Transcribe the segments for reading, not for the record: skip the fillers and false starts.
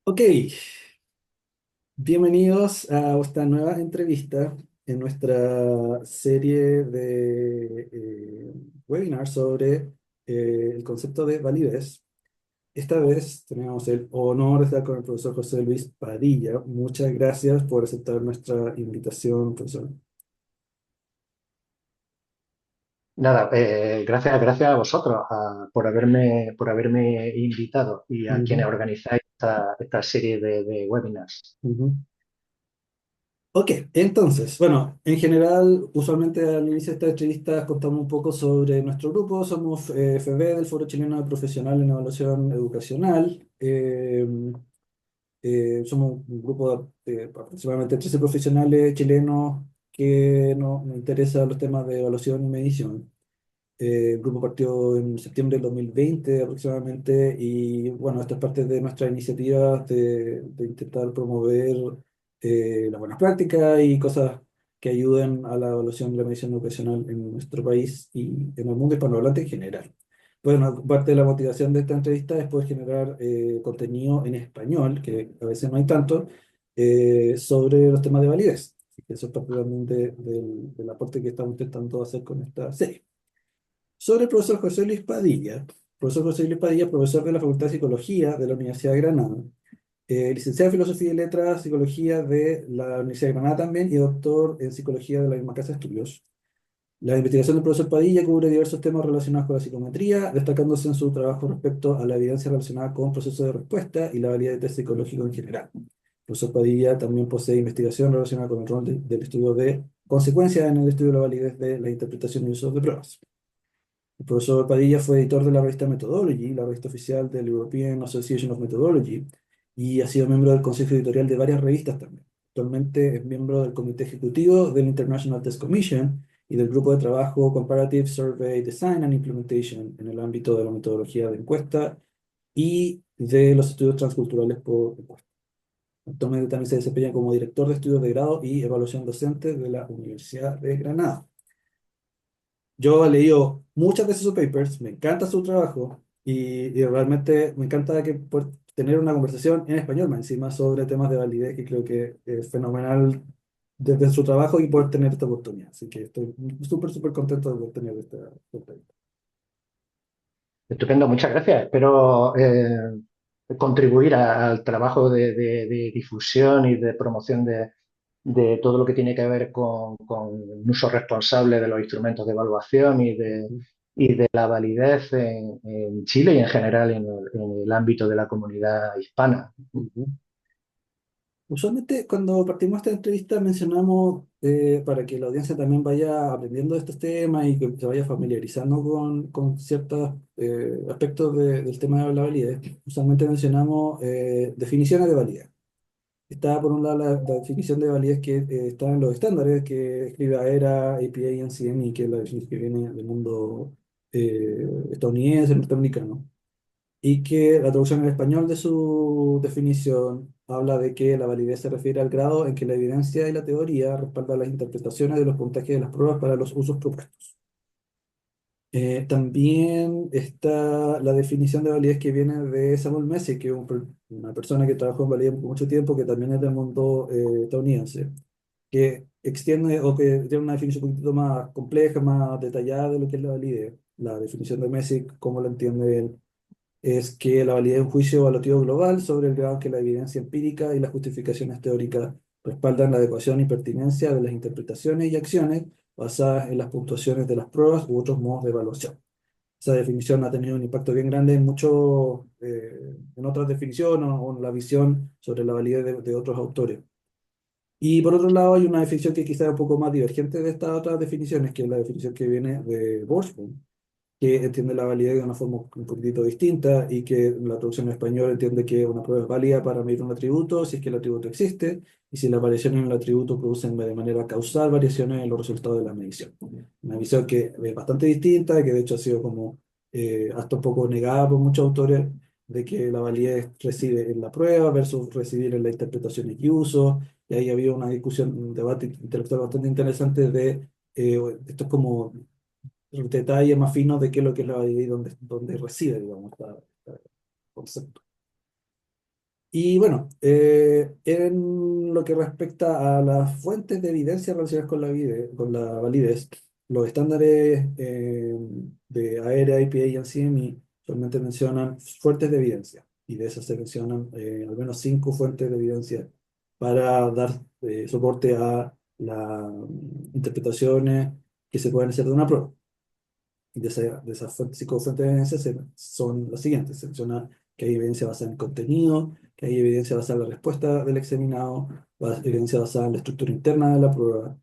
Ok, bienvenidos a esta nueva entrevista en nuestra serie de webinars sobre el concepto de validez. Esta vez tenemos el honor de estar con el profesor José Luis Padilla. Muchas gracias por aceptar nuestra invitación, profesor. Nada, gracias a vosotros por haberme invitado y a quienes Ujú, organizáis esta serie de webinars. ujú. Ok, entonces, bueno, en general, usualmente al inicio de esta entrevista contamos un poco sobre nuestro grupo. Somos FB del Foro Chileno de Profesional en Evaluación Educacional. Somos un grupo de aproximadamente 13 profesionales chilenos que nos interesan los temas de evaluación y medición. El grupo partió en septiembre del 2020 aproximadamente y bueno, esta es parte de nuestra iniciativa de intentar promover las buenas prácticas y cosas que ayuden a la evaluación y la medición educacional en nuestro país y en el mundo hispanohablante en general. Bueno, parte de la motivación de esta entrevista es poder generar contenido en español, que a veces no hay tanto, sobre los temas de validez. Así que eso es parte también del aporte que estamos intentando hacer con esta serie. Sobre el profesor José Luis Padilla. Profesor José Luis Padilla, profesor de la Facultad de Psicología de la Universidad de Granada, licenciado en Filosofía y Letras, Psicología de la Universidad de Granada también y doctor en Psicología de la misma casa de estudios. La investigación del profesor Padilla cubre diversos temas relacionados con la psicometría, destacándose en su trabajo respecto a la evidencia relacionada con procesos de respuesta y la validez del test psicológico en general. El profesor Padilla también posee investigación relacionada con el rol del estudio de consecuencias en el estudio de la validez de la interpretación y uso de pruebas. El profesor Padilla fue editor de la revista Methodology, la revista oficial del European Association of Methodology, y ha sido miembro del consejo editorial de varias revistas también. Actualmente es miembro del comité ejecutivo del International Test Commission y del grupo de trabajo Comparative Survey Design and Implementation en el ámbito de la metodología de encuesta y de los estudios transculturales por encuesta. Actualmente también se desempeña como director de estudios de grado y evaluación docente de la Universidad de Granada. Yo he leído muchas veces sus papers, me encanta su trabajo y realmente me encanta que por tener una conversación en español más encima sobre temas de validez que creo que es fenomenal desde su trabajo y poder tener esta oportunidad. Así que estoy súper contento de poder tener esta oportunidad. Estupendo, muchas gracias. Espero contribuir al trabajo de difusión y de promoción de todo lo que tiene que ver con un uso responsable de los instrumentos de evaluación y de la validez en Chile y en general en el ámbito de la comunidad hispana. Ujú. Usualmente cuando partimos esta entrevista mencionamos, para que la audiencia también vaya aprendiendo de estos temas y que se vaya familiarizando con ciertos aspectos del tema de la validez, usualmente mencionamos definiciones de validez. Está por un lado la definición de validez que está en los estándares que escribe AERA, APA y NCME, que es la definición que viene del mundo estadounidense, norteamericano y que la traducción al español de su definición habla de que la validez se refiere al grado en que la evidencia y la teoría respaldan las interpretaciones de los puntajes de las pruebas para los usos propuestos. También está la definición de validez que viene de Samuel Messi, que es una persona que trabajó en validez por mucho tiempo, que también es del mundo estadounidense, que extiende o que tiene una definición un poquito más compleja, más detallada de lo que es la validez. La definición de Messi, como lo entiende él, es que la validez es un juicio evaluativo global sobre el grado en que la evidencia empírica y las justificaciones teóricas respaldan la adecuación y pertinencia de las interpretaciones y acciones basadas en las puntuaciones de las pruebas u otros modos de evaluación. Esa definición ha tenido un impacto bien grande en muchos, en otras definiciones o en la visión sobre la validez de otros autores. Y por otro lado, hay una definición que quizá es un poco más divergente de estas otras definiciones, que es la definición que viene de Borsboom, que entiende la validez de una forma un poquitito distinta y que la traducción en español entiende que una prueba es válida para medir un atributo si es que el atributo existe y si las variaciones en el atributo producen de manera causal variaciones en los resultados de la medición. Una visión que es bastante distinta, que de hecho ha sido como hasta un poco negada por muchos autores, de que la validez reside en la prueba versus residir en la interpretación y uso. Y ahí había una discusión, un debate intelectual bastante interesante de esto es como detalles más finos de qué es lo que es la validez y dónde reside, digamos, este concepto. Y bueno, en lo que respecta a las fuentes de evidencia relacionadas con la validez, los estándares de AERA, IPA y ANSIMI solamente mencionan fuentes de evidencia, y de esas se mencionan al menos 5 fuentes de evidencia para dar soporte a las interpretaciones que se pueden hacer de una prueba. Y de esas 5 fuentes de evidencia son las siguientes. Se menciona que hay evidencia basada en contenido, que hay evidencia basada en la respuesta del examinado, evidencia basada en la estructura interna de la prueba,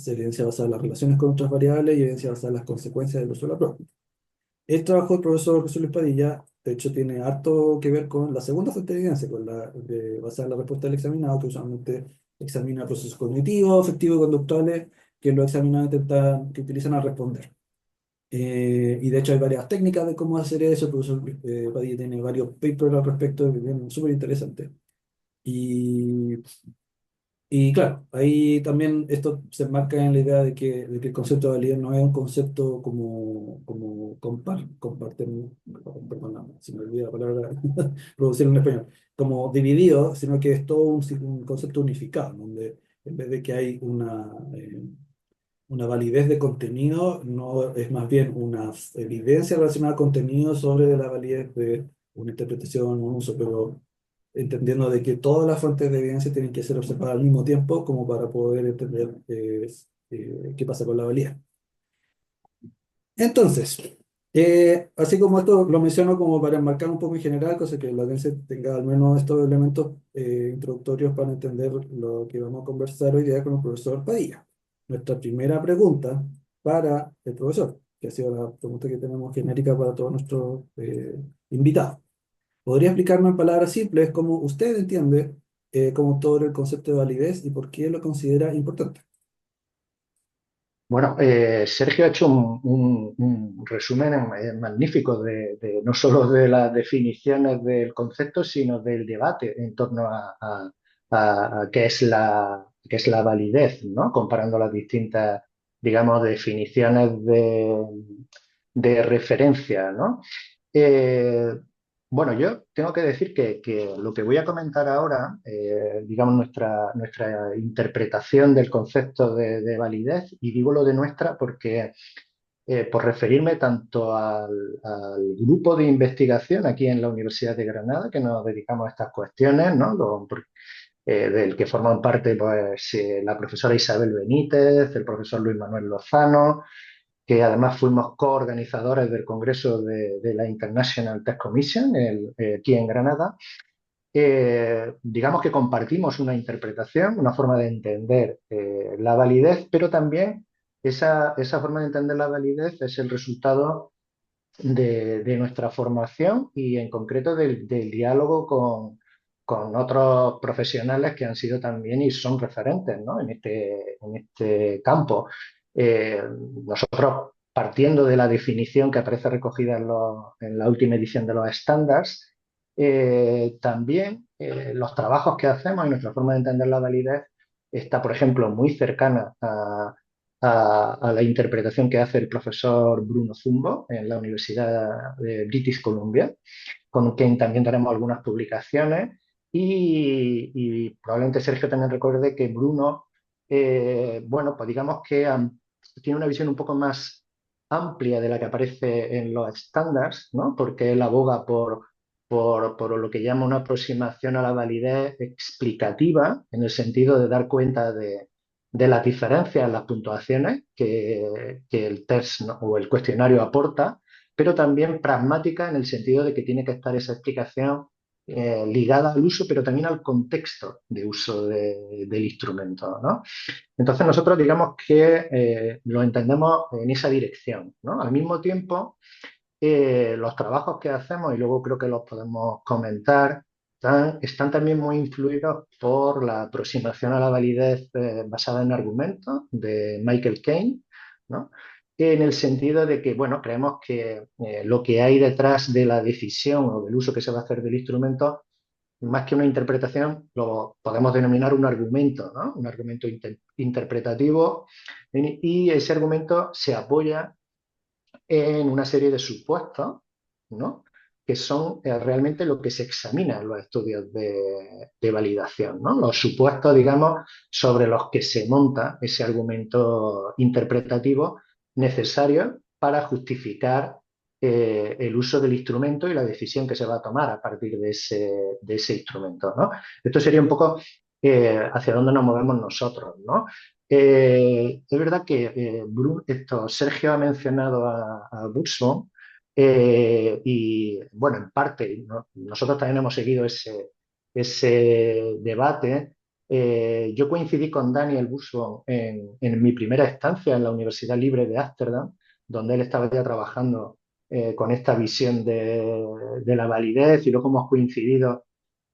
evidencia basada en las relaciones con otras variables y evidencia basada en las consecuencias del uso de la prueba. El trabajo del profesor José Luis Padilla, de hecho, tiene harto que ver con la segunda fuente de evidencia, con basada en la respuesta del examinado, que usualmente examina procesos cognitivos, afectivos y conductuales que los examinados que utilizan al responder. Y de hecho hay varias técnicas de cómo hacer eso. El profesor Padilla tiene varios papers al respecto, que vienen súper interesantes. Y, y claro, ahí también esto se enmarca en la idea de que el concepto de validez no es un concepto como comparten, perdón, se me olvida la palabra, producirlo en español, como dividido, sino que es todo un concepto unificado, donde en vez de que hay una validez de contenido, no es más bien una evidencia relacionada al contenido sobre la validez de una interpretación o un uso, pero entendiendo de que todas las fuentes de evidencia tienen que ser observadas al mismo tiempo como para poder entender qué pasa con la validez. Entonces, así como esto lo menciono como para enmarcar un poco en general, cosa que la audiencia tenga al menos estos elementos introductorios para entender lo que vamos a conversar hoy día con el profesor Padilla. Nuestra primera pregunta para el profesor, que ha sido la pregunta que tenemos genérica para todos nuestros invitados. ¿Podría explicarme en palabras simples cómo usted entiende como autor el concepto de validez y por qué lo considera importante? Bueno, Sergio ha hecho un resumen magnífico no solo de las definiciones del concepto, sino del debate en torno a qué es la validez, ¿no? Comparando las distintas, digamos, definiciones de referencia, ¿no? Eh, bueno, yo tengo que decir que lo que voy a comentar ahora, digamos, nuestra interpretación del concepto de validez, y digo lo de nuestra porque, por referirme tanto al grupo de investigación aquí en la Universidad de Granada, que nos dedicamos a estas cuestiones, ¿no? Del que forman parte, pues, la profesora Isabel Benítez, el profesor Luis Manuel Lozano, que además fuimos coorganizadores del Congreso de la International Test Commission aquí en Granada. Digamos que compartimos una interpretación, una forma de entender la validez, pero también esa forma de entender la validez es el resultado de nuestra formación y en concreto del diálogo con otros profesionales que han sido también y son referentes, ¿no? En este campo. Nosotros, partiendo de la definición que aparece recogida en la última edición de los estándares, también los trabajos que hacemos y nuestra forma de entender la validez está, por ejemplo, muy cercana a la interpretación que hace el profesor Bruno Zumbo en la Universidad de British Columbia, con quien también tenemos algunas publicaciones y probablemente Sergio también recuerde que Bruno, bueno, pues digamos que tiene una visión un poco más amplia de la que aparece en los estándares, ¿no? Porque él aboga por lo que llama una aproximación a la validez explicativa, en el sentido de dar cuenta de las diferencias en las puntuaciones que el test, ¿no? o el cuestionario aporta, pero también pragmática en el sentido de que tiene que estar esa explicación ligada al uso, pero también al contexto de uso del instrumento, ¿no? Entonces nosotros digamos que lo entendemos en esa dirección, ¿no? Al mismo tiempo, los trabajos que hacemos, y luego creo que los podemos comentar, están también muy influidos por la aproximación a la validez basada en argumentos de Michael Caine, ¿no? En el sentido de que, bueno, creemos que lo que hay detrás de la decisión o del uso que se va a hacer del instrumento, más que una interpretación, lo podemos denominar un argumento, ¿no? Un argumento interpretativo, y ese argumento se apoya en una serie de supuestos, ¿no? que son realmente lo que se examina en los estudios de validación, ¿no? Los supuestos, digamos, sobre los que se monta ese argumento interpretativo necesario para justificar el uso del instrumento y la decisión que se va a tomar a partir de ese instrumento, ¿no? Esto sería un poco hacia dónde nos movemos nosotros, ¿no? Es verdad que Sergio ha mencionado a Buxbaum y, bueno, en parte, ¿no? Nosotros también hemos seguido ese debate. Yo coincidí con Daniel Buxbaum en mi primera estancia en la Universidad Libre de Ámsterdam, donde él estaba ya trabajando con esta visión de la validez y luego hemos coincidido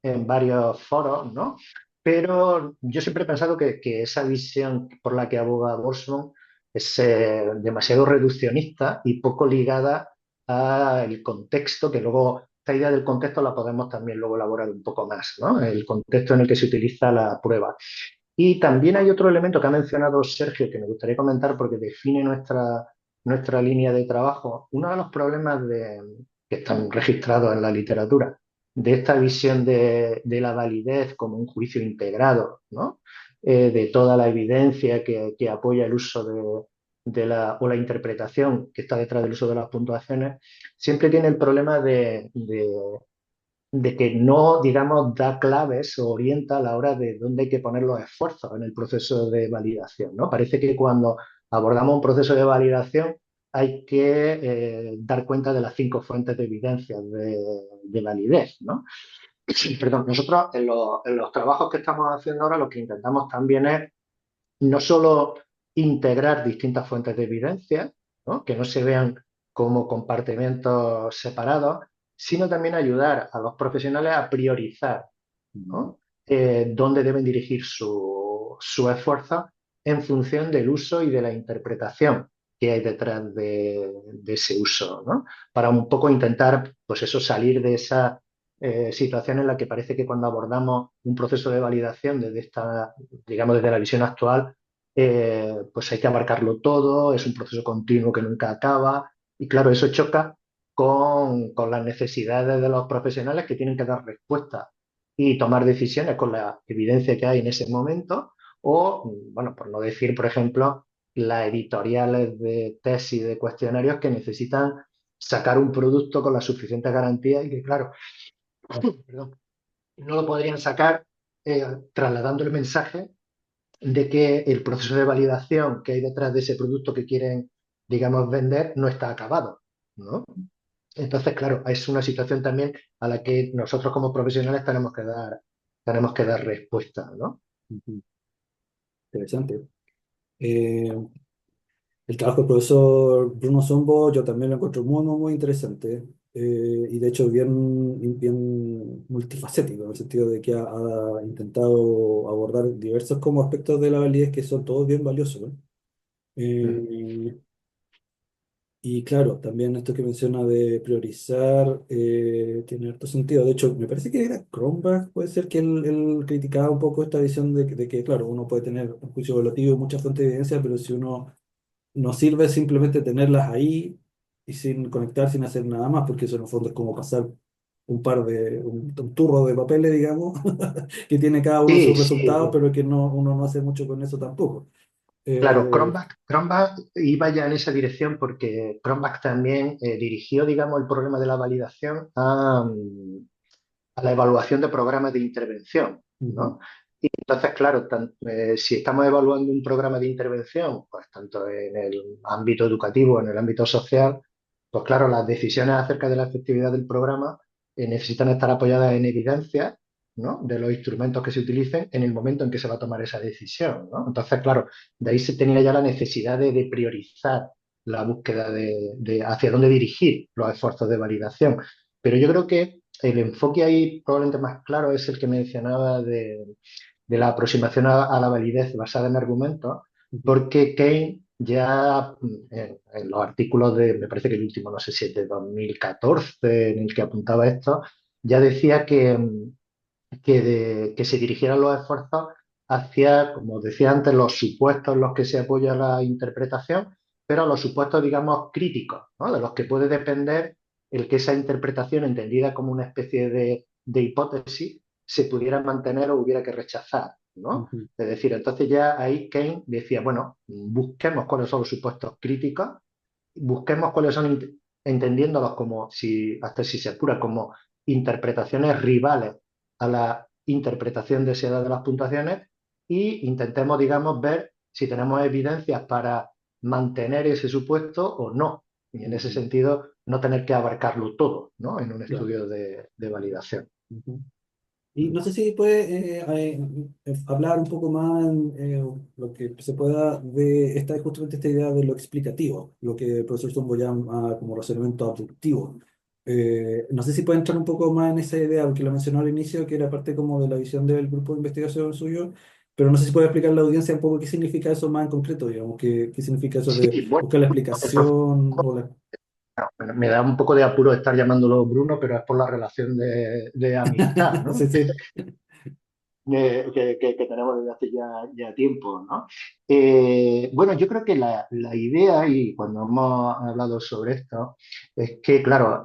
en varios foros, ¿no? Pero yo siempre he pensado que esa visión por la que aboga Boltzmann es demasiado reduccionista y poco ligada al contexto, que luego esta idea del contexto la podemos también luego elaborar un poco más, ¿no? El contexto en el que se utiliza la prueba. Y también hay otro elemento que ha mencionado Sergio que me gustaría comentar porque define nuestra línea de trabajo. Uno de los problemas que están registrados en la literatura de esta visión de la validez como un juicio integrado, ¿no? De toda la evidencia que apoya el uso o la interpretación que está detrás del uso de las puntuaciones, siempre tiene el problema de que no, digamos, da claves o orienta a la hora de dónde hay que poner los esfuerzos en el proceso de validación, ¿no? Parece que cuando abordamos un proceso de validación hay que dar cuenta de las 5 fuentes de evidencia de validez, ¿no? Perdón, nosotros en los trabajos que estamos haciendo ahora lo que intentamos también es no solo integrar distintas fuentes de evidencia, ¿no? Que no se vean como compartimentos separados, sino también ayudar a los profesionales a priorizar, ¿no? Dónde deben dirigir su esfuerzo en función del uso y de la interpretación que hay detrás de ese uso, ¿no? Para un poco intentar, pues eso, salir de esa situación en la que parece que cuando abordamos un proceso de validación desde esta, digamos, desde la visión actual, pues hay que abarcarlo todo, es un proceso continuo que nunca acaba y claro, eso choca con las necesidades de los profesionales que tienen que dar respuesta y tomar decisiones con la evidencia que hay en ese momento o, bueno, por no decir, por ejemplo, las editoriales de tesis, de cuestionarios que necesitan sacar un producto con la suficiente garantía y que, claro, perdón, no lo podrían sacar trasladando el mensaje de que el proceso de validación que hay detrás de ese producto que quieren, digamos, vender no está acabado, ¿no? Entonces, claro, es una situación también a la que nosotros como profesionales tenemos que dar respuesta, ¿no? Ujú. Interesante. Eh, el trabajo del profesor Bruno Sombo yo también lo encuentro muy interesante, y de hecho bien multifacético, en el sentido de que ha intentado abordar diversos como aspectos de la validez que son todos bien valiosos, ¿no? Mm. Eh, y claro, también esto que menciona de priorizar tiene harto sentido. De hecho, me parece que era Cronbach, puede ser que él criticaba un poco esta visión de que, claro, uno puede tener un juicio evaluativo y muchas fuentes de evidencia, pero si uno no sirve simplemente tenerlas ahí y sin conectar, sin hacer nada más, porque eso en el fondo es como pasar un turro de papeles, digamos, que tiene cada uno Sí, sus resultados, sí, pero que uno no hace mucho con eso tampoco. claro, Eh, Cronbach iba ya en esa dirección porque Cronbach también dirigió, digamos, el problema de la validación a la evaluación de programas de intervención, ujú, ¿no? Y entonces, claro, si estamos evaluando un programa de intervención, pues tanto en el ámbito educativo, en el ámbito social, pues claro, las decisiones acerca de la efectividad del programa necesitan estar apoyadas en evidencia, ¿no? De los instrumentos que se utilicen en el momento en que se va a tomar esa decisión, ¿no? Entonces, claro, de ahí se tenía ya la necesidad de priorizar la búsqueda de hacia dónde dirigir los esfuerzos de validación. Pero yo creo que el enfoque ahí probablemente más claro es el que mencionaba de la aproximación a la validez basada en argumentos, ujú. porque Keynes ya en los artículos me parece que el último, no sé si es de 2014, en el que apuntaba esto, ya decía que se dirigieran los esfuerzos hacia, como decía antes, los supuestos en los que se apoya la interpretación, pero los supuestos, digamos, críticos, ¿no? De los que puede depender el que esa interpretación, entendida como una especie de hipótesis, se pudiera mantener o hubiera que rechazar, ¿no? ujú, Es decir, entonces ya ahí Keynes decía, bueno, busquemos cuáles son los supuestos críticos, busquemos cuáles son, entendiéndolos como, si, hasta si se apura, como interpretaciones rivales a la interpretación deseada de las puntuaciones y intentemos, digamos, ver si tenemos evidencias para mantener ese supuesto o no. Y en ese ujú, sentido, no tener que abarcarlo todo, ¿no? En un claro, estudio de validación. ujú. Y no sé si puede hablar un poco más en lo que se pueda de justamente esta idea de lo explicativo, lo que el profesor Zumbo llama como razonamiento abductivo. No sé si puede entrar un poco más en esa idea, porque lo mencionó al inicio, que era parte como de la visión del grupo de investigación suyo, pero no sé si puede explicar a la audiencia un poco qué significa eso más en concreto, digamos, qué significa eso de Sí, bueno, buscar la el profe- explicación o la... me da un poco de apuro estar llamándolo Bruno, pero es por la relación de amistad, ¿no? Sí, sí. Que tenemos desde hace ya tiempo, ¿no? Bueno, yo creo que la idea, y cuando hemos hablado sobre esto, es que, claro,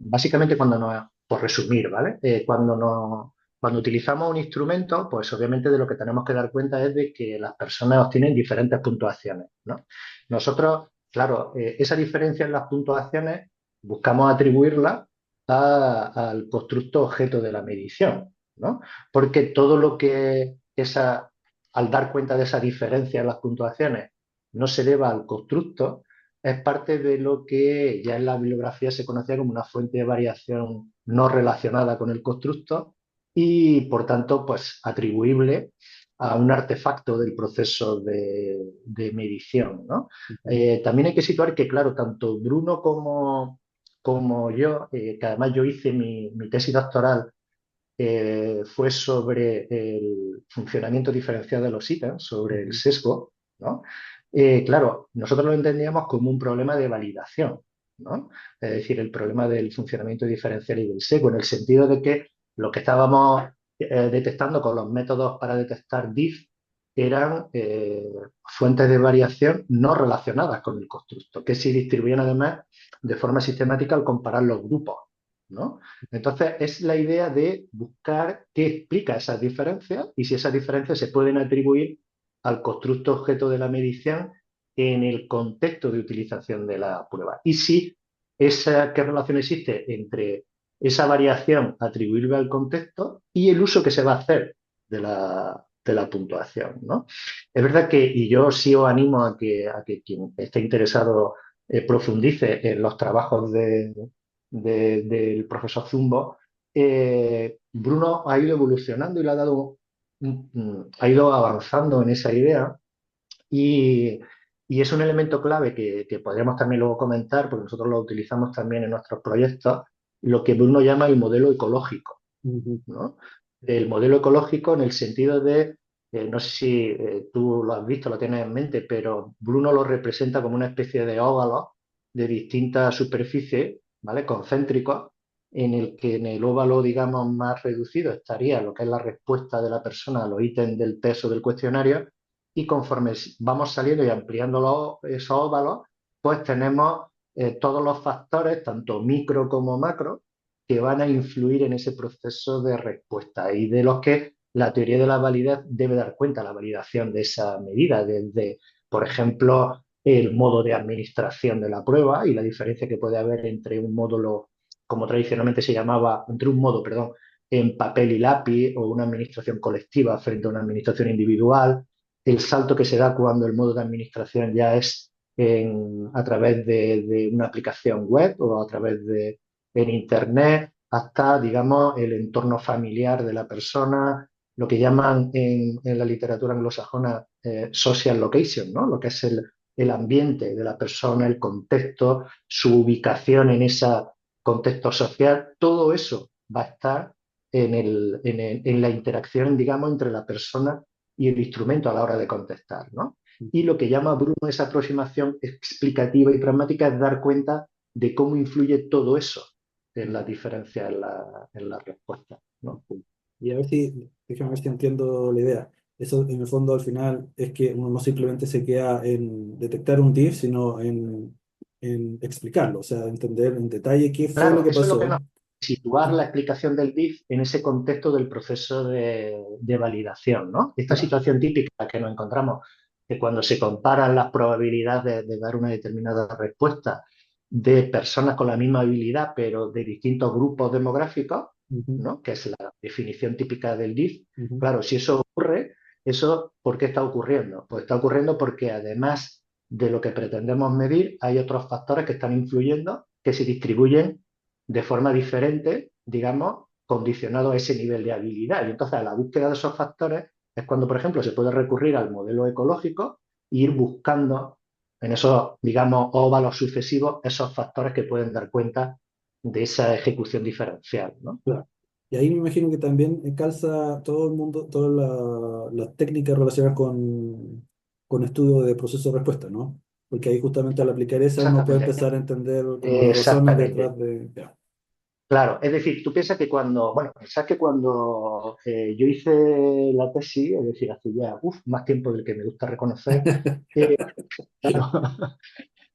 básicamente por resumir, ¿vale? Cuando utilizamos un instrumento, pues obviamente de lo que tenemos que dar cuenta es de que las personas obtienen diferentes puntuaciones, ¿no? Nosotros, claro, esa diferencia en las puntuaciones buscamos atribuirla al constructo objeto de la medición, ¿no? Porque todo lo que al dar cuenta de esa diferencia en las puntuaciones no se deba al constructo, es parte de lo que ya en la bibliografía se conocía como una fuente de variación no relacionada con el constructo y, por tanto, pues atribuible a un artefacto del proceso de medición, ¿no? También hay que situar que, claro, tanto Bruno como yo, que además yo hice mi tesis doctoral fue sobre el funcionamiento diferencial de los ítems, sobre el Ujú, sesgo, ¿no? Claro, nosotros lo entendíamos como un problema de validación, ¿no? Es decir, el problema del funcionamiento diferencial y del sesgo, en el sentido de que lo que estábamos detectando con los métodos para detectar diff eran fuentes de variación no relacionadas con el constructo, que se distribuían además de forma sistemática al comparar los grupos, ¿no? Entonces, es la idea de buscar qué explica esas diferencias y si esas diferencias se pueden atribuir al constructo objeto de la medición en el contexto de utilización de la prueba. Y si qué relación existe entre esa variación atribuible al contexto y el uso que se va a hacer de la puntuación, ¿no? Es verdad que, y yo sí os animo a que quien esté interesado profundice en los trabajos del profesor Zumbo, Bruno ha ido evolucionando y le ha dado, ha ido avanzando en esa idea y, y es un elemento clave que podríamos también luego comentar, porque nosotros lo utilizamos también en nuestros proyectos, lo que Bruno llama el modelo ecológico, ujú, ¿no? El modelo ecológico en el sentido de, no sé si tú lo has visto, lo tienes en mente, pero Bruno lo representa como una especie de óvalo de distintas superficies, ¿vale? Concéntricos, en el que en el óvalo, digamos, más reducido estaría lo que es la respuesta de la persona a los ítems del test o del cuestionario, y conforme vamos saliendo y ampliando esos óvalos, pues tenemos todos los factores, tanto micro como macro, que van a influir en ese proceso de respuesta y de los que la teoría de la validez debe dar cuenta, la validación de esa medida, desde, por ejemplo, el modo de administración de la prueba y la diferencia que puede haber entre un módulo, como tradicionalmente se llamaba, entre un modo, perdón, en papel y lápiz o una administración colectiva frente a una administración individual, el salto que se da cuando el modo de administración ya es a través de una aplicación web o a través de en Internet, hasta, digamos, el entorno familiar de la persona, lo que llaman en la literatura anglosajona social location, ¿no? Lo que es el ambiente de la persona, el contexto, su ubicación en ese contexto social, todo eso va a estar en la interacción, digamos, entre la persona y el instrumento a la hora de contestar, ¿no? Y lo que llama Bruno esa aproximación explicativa y pragmática es dar cuenta de cómo influye todo eso en la ujú. diferencia en la respuesta, ¿no? Y a ver si, déjame ver si entiendo la idea. Eso en el fondo al final es que uno no simplemente se queda en detectar un diff, sino en en explicarlo, o sea, entender en detalle qué fue lo Claro, que eso es lo que pasó. nos situar Y- la explicación del DIF en ese contexto del proceso de validación, ¿no? Esta claro. situación típica que nos encontramos, que cuando se comparan las probabilidades de dar una determinada respuesta de personas con la misma habilidad, pero de distintos grupos demográficos, Ujú, ¿no? Que es la definición típica del DIF. ujú, Claro, si eso ocurre, ¿eso por qué está ocurriendo? Pues está ocurriendo porque además de lo que pretendemos medir, hay otros factores que están influyendo que se distribuyen de forma diferente, digamos, condicionado a ese nivel de habilidad. Y entonces, a la búsqueda de esos factores es cuando, por ejemplo, se puede recurrir al modelo ecológico e ir buscando en esos, digamos, óvalos sucesivos esos factores que pueden dar cuenta de esa ejecución diferencial, ¿no? claro. Y ahí me imagino que también calza todo el mundo, todas las técnicas relacionadas con estudio de proceso de respuesta, ¿no? Porque ahí justamente al aplicar esa uno puede Exactamente. empezar a entender como las razones Exactamente. detrás de... Ya. Claro, es decir, tú piensas que cuando, bueno, pensás que cuando yo hice la tesis, es decir, hace ya más tiempo del que me gusta reconocer, eh, claro,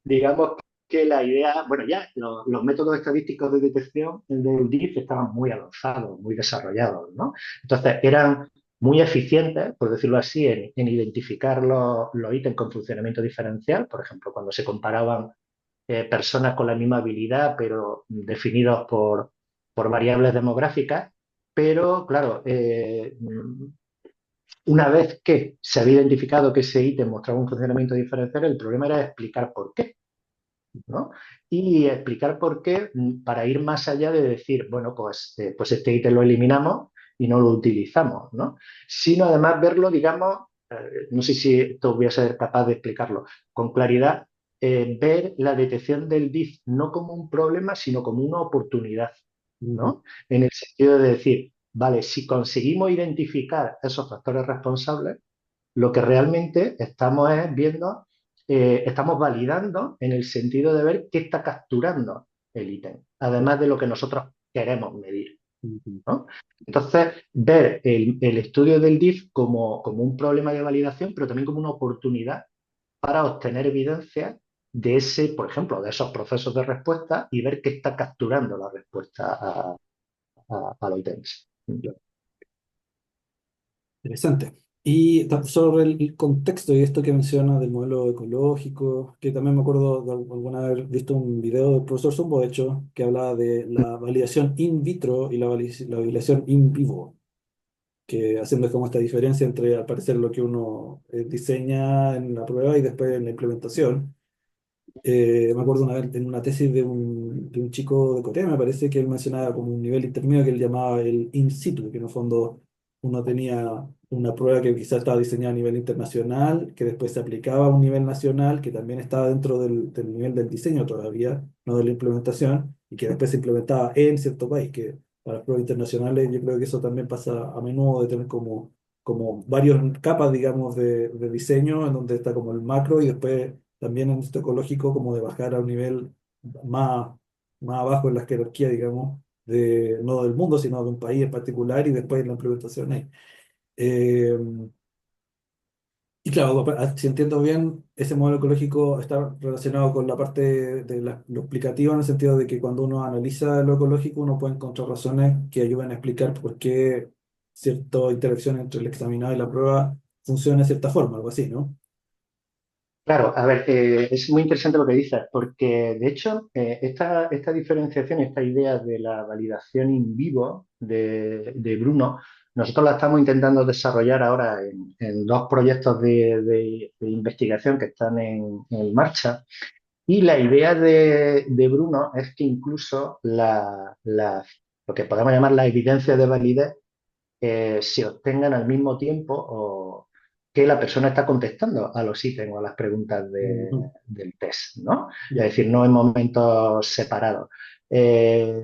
digamos que la idea, bueno, ya los métodos estadísticos de detección del DIF estaban muy avanzados, muy desarrollados, ¿no? Entonces, eran muy eficientes, por decirlo así, en identificar los ítems con funcionamiento diferencial, por ejemplo, cuando se comparaban personas con la misma habilidad, pero definidos por variables demográficas. Pero, claro, una vez que se había identificado que ese ítem mostraba un funcionamiento diferencial, el problema era explicar por qué, ¿no? Y explicar por qué para ir más allá de decir, bueno, pues este ítem lo eliminamos y no lo utilizamos, ¿no? Sino además verlo, digamos, no sé si esto voy a ser capaz de explicarlo con claridad, ver la detección del DIF no como un problema, sino como una oportunidad, Ujú, ¿no? En el sentido de decir, vale, si conseguimos identificar esos factores responsables, lo que realmente estamos es viendo, estamos validando en el sentido de ver qué está capturando el ítem, además de lo que nosotros queremos medir, ujú. ¿no? Entonces, ver el estudio del DIF como un problema de validación, pero también como una oportunidad para obtener evidencia de ese, por ejemplo, de esos procesos de respuesta y ver qué está capturando la respuesta a los ítems. Claro. Interesante. Y sobre el contexto y esto que menciona del modelo ecológico, que también me acuerdo de alguna vez haber visto un video del profesor Zumbo, de hecho, que hablaba de la validación in vitro y la validación in vivo, que haciendo como esta diferencia entre, al parecer, lo que uno diseña en la prueba y después en la implementación. Me acuerdo una vez en una tesis de un chico de Corea, me parece que él mencionaba como un nivel intermedio que él llamaba el in situ, que en el fondo uno tenía una prueba que quizás estaba diseñada a nivel internacional, que después se aplicaba a un nivel nacional, que también estaba dentro del nivel del diseño todavía, no de la implementación, y que después se implementaba en cierto país, que para las pruebas internacionales yo creo que eso también pasa a menudo de tener como varias capas, digamos, de diseño, en donde está como el macro y después también en esto ecológico, como de bajar a un nivel más, más abajo en la jerarquía, digamos, no del mundo, sino de un país en particular y después la implementación ahí. Eh, y claro, si entiendo bien, ese modelo ecológico está relacionado con la parte de lo explicativo, en el sentido de que cuando uno analiza lo ecológico, uno puede encontrar razones que ayuden a explicar por qué cierta interacción entre el examinado y la prueba funciona de cierta forma, algo así, ¿no? Claro, a ver, es muy interesante lo que dices, porque de hecho esta diferenciación, esta idea de la validación in vivo de Bruno, nosotros la estamos intentando desarrollar ahora en dos proyectos de investigación que están en marcha. Y la idea de Bruno es que incluso lo que podemos llamar la evidencia de validez se obtengan al mismo tiempo o que la persona está contestando a los ítems o a las preguntas Ujú. del test, ¿no? Es Ya. decir, no en momentos separados. Eh,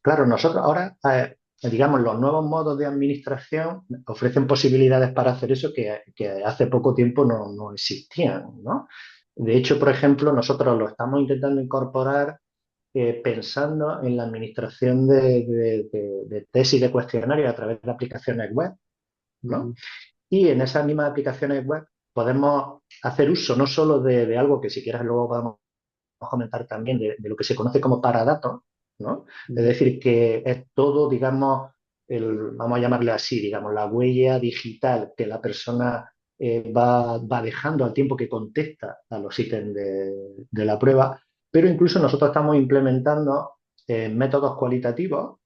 claro, nosotros ahora, digamos, los nuevos modos de administración ofrecen posibilidades para hacer eso que hace poco tiempo no existían, ¿no? De hecho, por ejemplo, nosotros lo estamos intentando incorporar pensando en la administración de tesis de cuestionarios a través de aplicaciones web, ¿no? Ujú. Y en esas mismas aplicaciones web podemos hacer uso no solo de algo que si quieres luego podemos comentar también de lo que se conoce como paradatos, ¿no? Es Ujú. decir, que es todo, digamos, vamos a llamarle así, digamos, la huella digital que la persona va dejando al tiempo que contesta a los ítems de la prueba, pero incluso nosotros estamos implementando métodos cualitativos,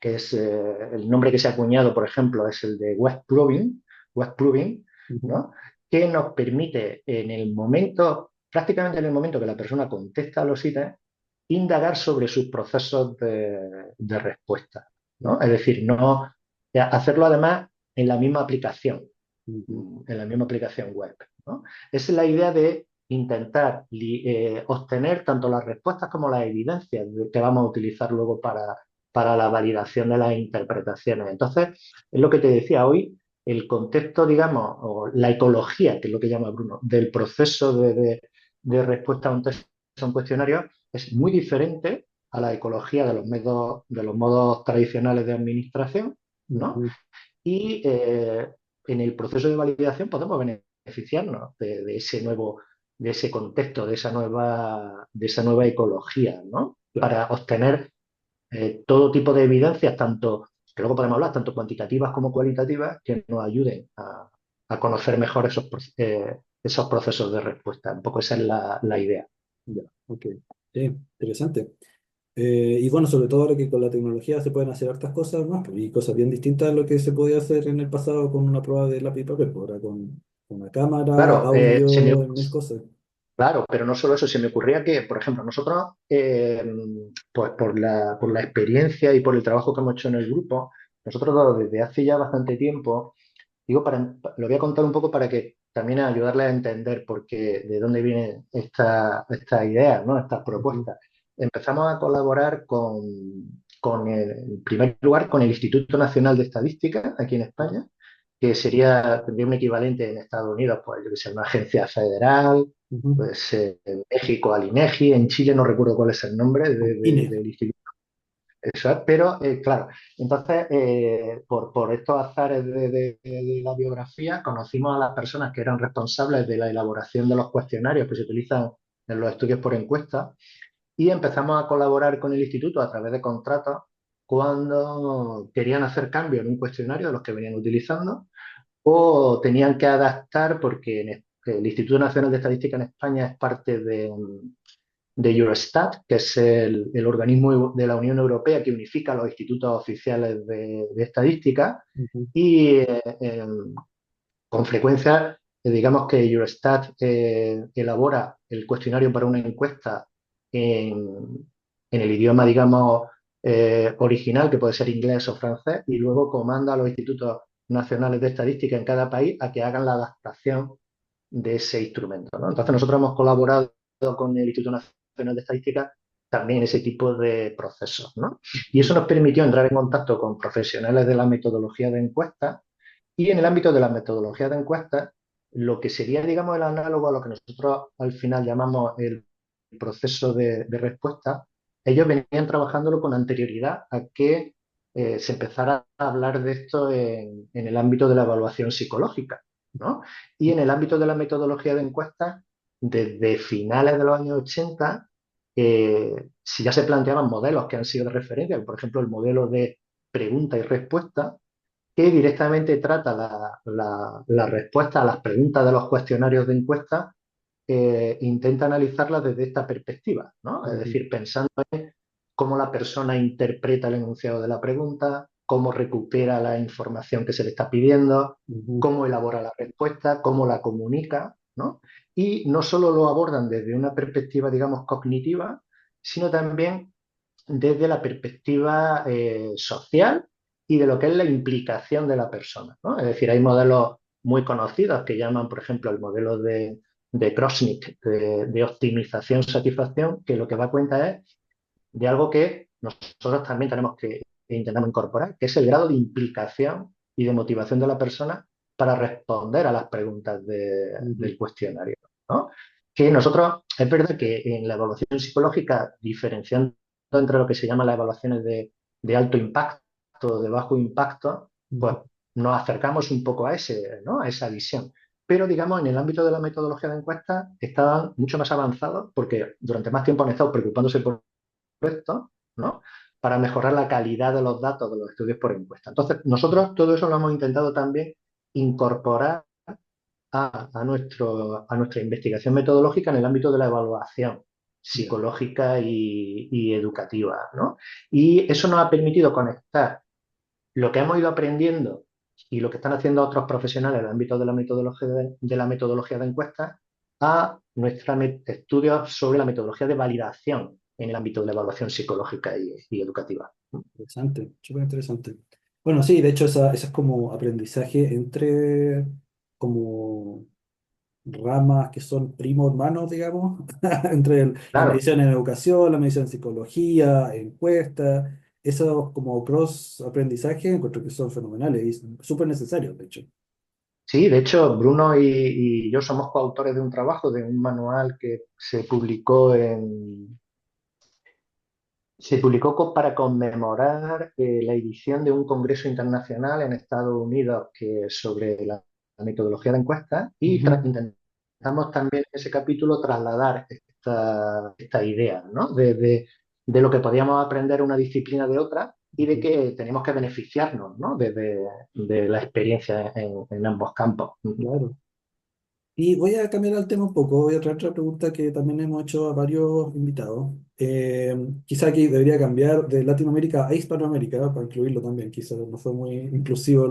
que es el nombre que se ha acuñado, por ejemplo, es el de web proving, Ujú. ¿no? Que nos permite en el momento, prácticamente en el momento que la persona contesta a los ítems, indagar sobre sus procesos de respuesta, ¿no? Es decir, no hacerlo además en la misma aplicación, Ujú. en la misma aplicación web, ¿no? Esa es la idea de intentar obtener tanto las respuestas como las evidencias que vamos a utilizar luego para la validación de las interpretaciones. Entonces, es lo que te decía hoy, el contexto, digamos, o la ecología, que es lo que llama Bruno, del proceso de respuesta a un test, a un cuestionario, es muy diferente a la ecología de los modos tradicionales de administración, ¿no? Ujú. Y en el proceso de validación podemos beneficiarnos de ese nuevo, de ese contexto, de esa nueva ecología, ¿no? Claro. Para obtener todo tipo de evidencias, tanto, que luego podemos hablar, tanto cuantitativas como cualitativas, que nos ayuden a conocer mejor esos procesos de respuesta. Un poco esa es la idea. Ya, ok. Sí, interesante. Y bueno, sobre todo ahora que con la tecnología se pueden hacer hartas cosas más, pues, y cosas bien distintas a lo que se podía hacer en el pasado con una prueba de lápiz y papel, pues ahora con una cámara, Claro, audio, mil cosas. claro, pero no solo eso, se me ocurría que, por ejemplo, nosotros, pues por la experiencia y por el trabajo que hemos hecho en el grupo, nosotros desde hace ya bastante tiempo, digo, lo voy a contar un poco para que también ayudarle a entender por qué, de dónde vienen estas ideas, ¿no? Estas Ujú. propuestas. Empezamos a colaborar en primer lugar, con el Instituto Nacional de Estadística aquí en España, que tendría un equivalente en Estados Unidos, pues yo que sé, una agencia federal, Ujú. pues en México al INEGI, en Chile no recuerdo cuál es el nombre INE. del instituto. Eso es, pero claro, entonces por estos azares de la biografía conocimos a las personas que eran responsables de la elaboración de los cuestionarios que se utilizan en los estudios por encuesta y empezamos a colaborar con el instituto a través de contratos cuando querían hacer cambios en un cuestionario de los que venían utilizando o tenían que adaptar porque el Instituto Nacional de Estadística en España es parte de Eurostat, que es el organismo de la Unión Europea que unifica los institutos oficiales de estadística Ujú. y con frecuencia, digamos que Eurostat elabora el cuestionario para una encuesta en el idioma, digamos, original, que puede ser inglés o francés, y luego comanda a los institutos nacionales de estadística en cada país a que hagan la adaptación de ese instrumento, ¿no? Entonces nosotros hemos colaborado con el Instituto Nacional de Estadística también en ese tipo de procesos, ¿no? Y Ujú. eso nos permitió entrar en contacto con profesionales de la metodología de encuestas y en el ámbito de la metodología de encuestas, lo que sería, digamos, el análogo a lo que nosotros al final llamamos el proceso de respuesta, ellos venían trabajándolo con anterioridad a que se empezara a hablar de esto en el ámbito de la evaluación psicológica, ¿no? Y en el ámbito de la metodología de encuestas, desde finales de los años 80, si ya se planteaban modelos que han sido de referencia, por ejemplo, el modelo de pregunta y respuesta, que directamente trata la respuesta a las preguntas de los cuestionarios de encuesta, intenta analizarlas desde esta perspectiva, ¿no? Es Ujú. decir, pensando cómo la persona interpreta el enunciado de la pregunta, cómo recupera la información que se le está pidiendo, Ujú. cómo elabora la respuesta, cómo la comunica, ¿no? Y no solo lo abordan desde una perspectiva, digamos, cognitiva, sino también desde la perspectiva social y de lo que es la implicación de la persona, ¿no? Es decir, hay modelos muy conocidos que llaman, por ejemplo, el modelo de Krosnik, de optimización-satisfacción, que lo que da cuenta es de algo que nosotros también tenemos que intentamos incorporar, que es el grado de implicación y de motivación de la persona para responder a las preguntas Ujú. del cuestionario, ¿no? Que nosotros, es verdad que en la evaluación psicológica, diferenciando entre lo que se llama las evaluaciones de alto impacto, de bajo impacto, pues Ujú. nos acercamos un poco a ese, ¿no? A esa visión. pero digamos en el ámbito de la metodología de encuestas estaban mucho más avanzados porque durante más tiempo han estado preocupándose por esto, ¿no? Para mejorar la calidad de los datos de los estudios por encuesta. Entonces, nosotros todo eso lo hemos intentado también incorporar a nuestra investigación metodológica en el ámbito de la evaluación Ya, psicológica y educativa, ¿no? Y eso nos ha permitido conectar lo que hemos ido aprendiendo y lo que están haciendo otros profesionales en el ámbito de la metodología de encuestas a nuestros estudios sobre la metodología de validación en el ámbito de la evaluación psicológica y educativa. interesante, súper interesante. Bueno, sí, de hecho, esa es como aprendizaje entre como ramas que son primos hermanos, digamos, entre la Claro, medición en educación, la medición en psicología, encuestas, esos como cross aprendizaje encuentro que son fenomenales y súper necesarios, de hecho. sí, de hecho, Bruno y yo somos coautores de un trabajo, de un manual que para conmemorar la edición de un congreso internacional en Estados Unidos sobre la metodología de encuestas y Ujú. intentamos también en ese capítulo trasladar esta idea, ¿no? De lo que podíamos aprender una disciplina de otra y de Ujú. que tenemos que beneficiarnos, ¿no? De la experiencia en ambos campos. Claro. Y voy a cambiar el tema un poco, voy a traer otra pregunta que también hemos hecho a varios invitados. Quizá aquí debería cambiar de Latinoamérica a Hispanoamérica, ¿no? Para incluirlo también, quizá no fue muy inclusivo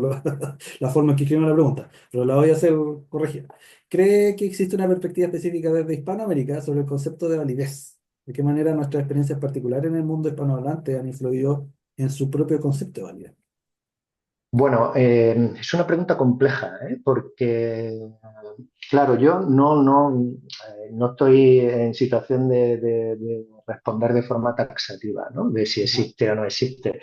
la forma en que escribimos la pregunta, pero la voy a hacer corregida. ¿Cree que existe una perspectiva específica desde Hispanoamérica sobre el concepto de validez? ¿De qué manera nuestras experiencias particulares en el mundo hispanohablante han influido en su propio concepto de validez? Bueno, es una pregunta compleja, ¿eh? Porque, claro, yo no estoy en situación de responder de forma taxativa, ¿no? De si Ajá. existe o no existe.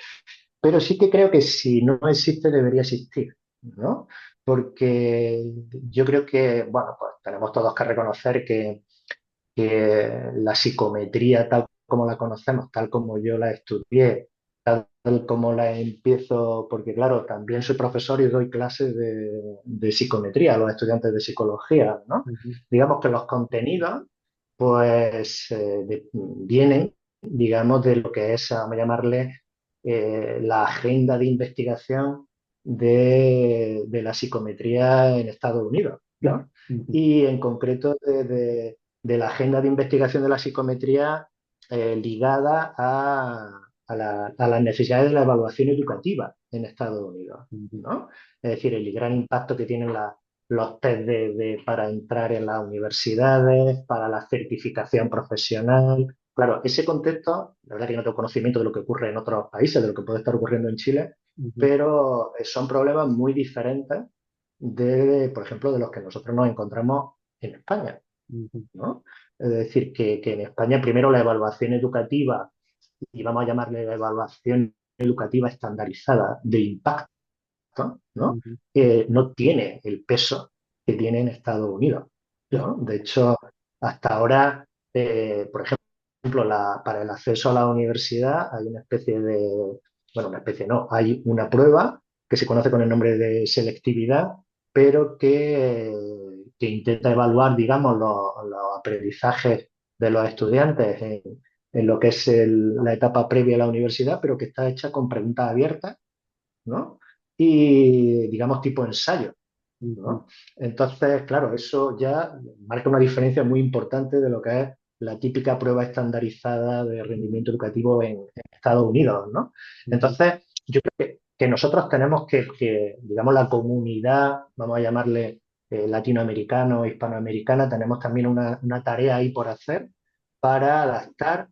Pero sí que creo que si no existe, debería existir, ¿no? Porque yo creo que, bueno, pues tenemos todos que reconocer que la psicometría tal como la conocemos, tal como yo la estudié, tal como la empiezo, porque claro, también soy profesor y doy clases de psicometría a los estudiantes de psicología, ¿no? Ujú. Digamos que los contenidos, pues, vienen, digamos, de lo que es, vamos a llamarle, la agenda de investigación de la psicometría en Estados Unidos, Ya. ¿no? Ujú. Y en concreto de la agenda de investigación de la psicometría ligada a las necesidades de la evaluación educativa en Estados Unidos, Ujú. ¿no? Es decir, el gran impacto que tienen los test para entrar en las universidades, para la certificación profesional. Claro, ese contexto, la verdad que no tengo conocimiento de lo que ocurre en otros países, de lo que puede estar ocurriendo en Chile, Ujú. pero son problemas muy diferentes por ejemplo, de los que nosotros nos encontramos en España, Ujú. ¿no? Es decir, que en España primero la evaluación educativa, y vamos a llamarle la evaluación educativa estandarizada de impacto, ¿no? Ujú. No tiene el peso que tiene en Estados Unidos, Ya. ¿no? De hecho, hasta ahora, por ejemplo, para el acceso a la universidad hay una especie bueno, una especie no, hay una prueba que se conoce con el nombre de selectividad, pero que intenta evaluar, digamos, los aprendizajes de los estudiantes en lo que es la etapa previa a la universidad, pero que está hecha con preguntas abiertas, ¿no? Y, digamos, tipo ensayo, Ujú. ¿no? Entonces, claro, eso ya marca una diferencia muy importante de lo que es la típica prueba estandarizada de rendimiento educativo en Estados Unidos, ¿no? Ujú. Entonces, yo creo que nosotros tenemos digamos, la comunidad, vamos a llamarle latinoamericano, hispanoamericana, tenemos también una tarea ahí por hacer para adaptar,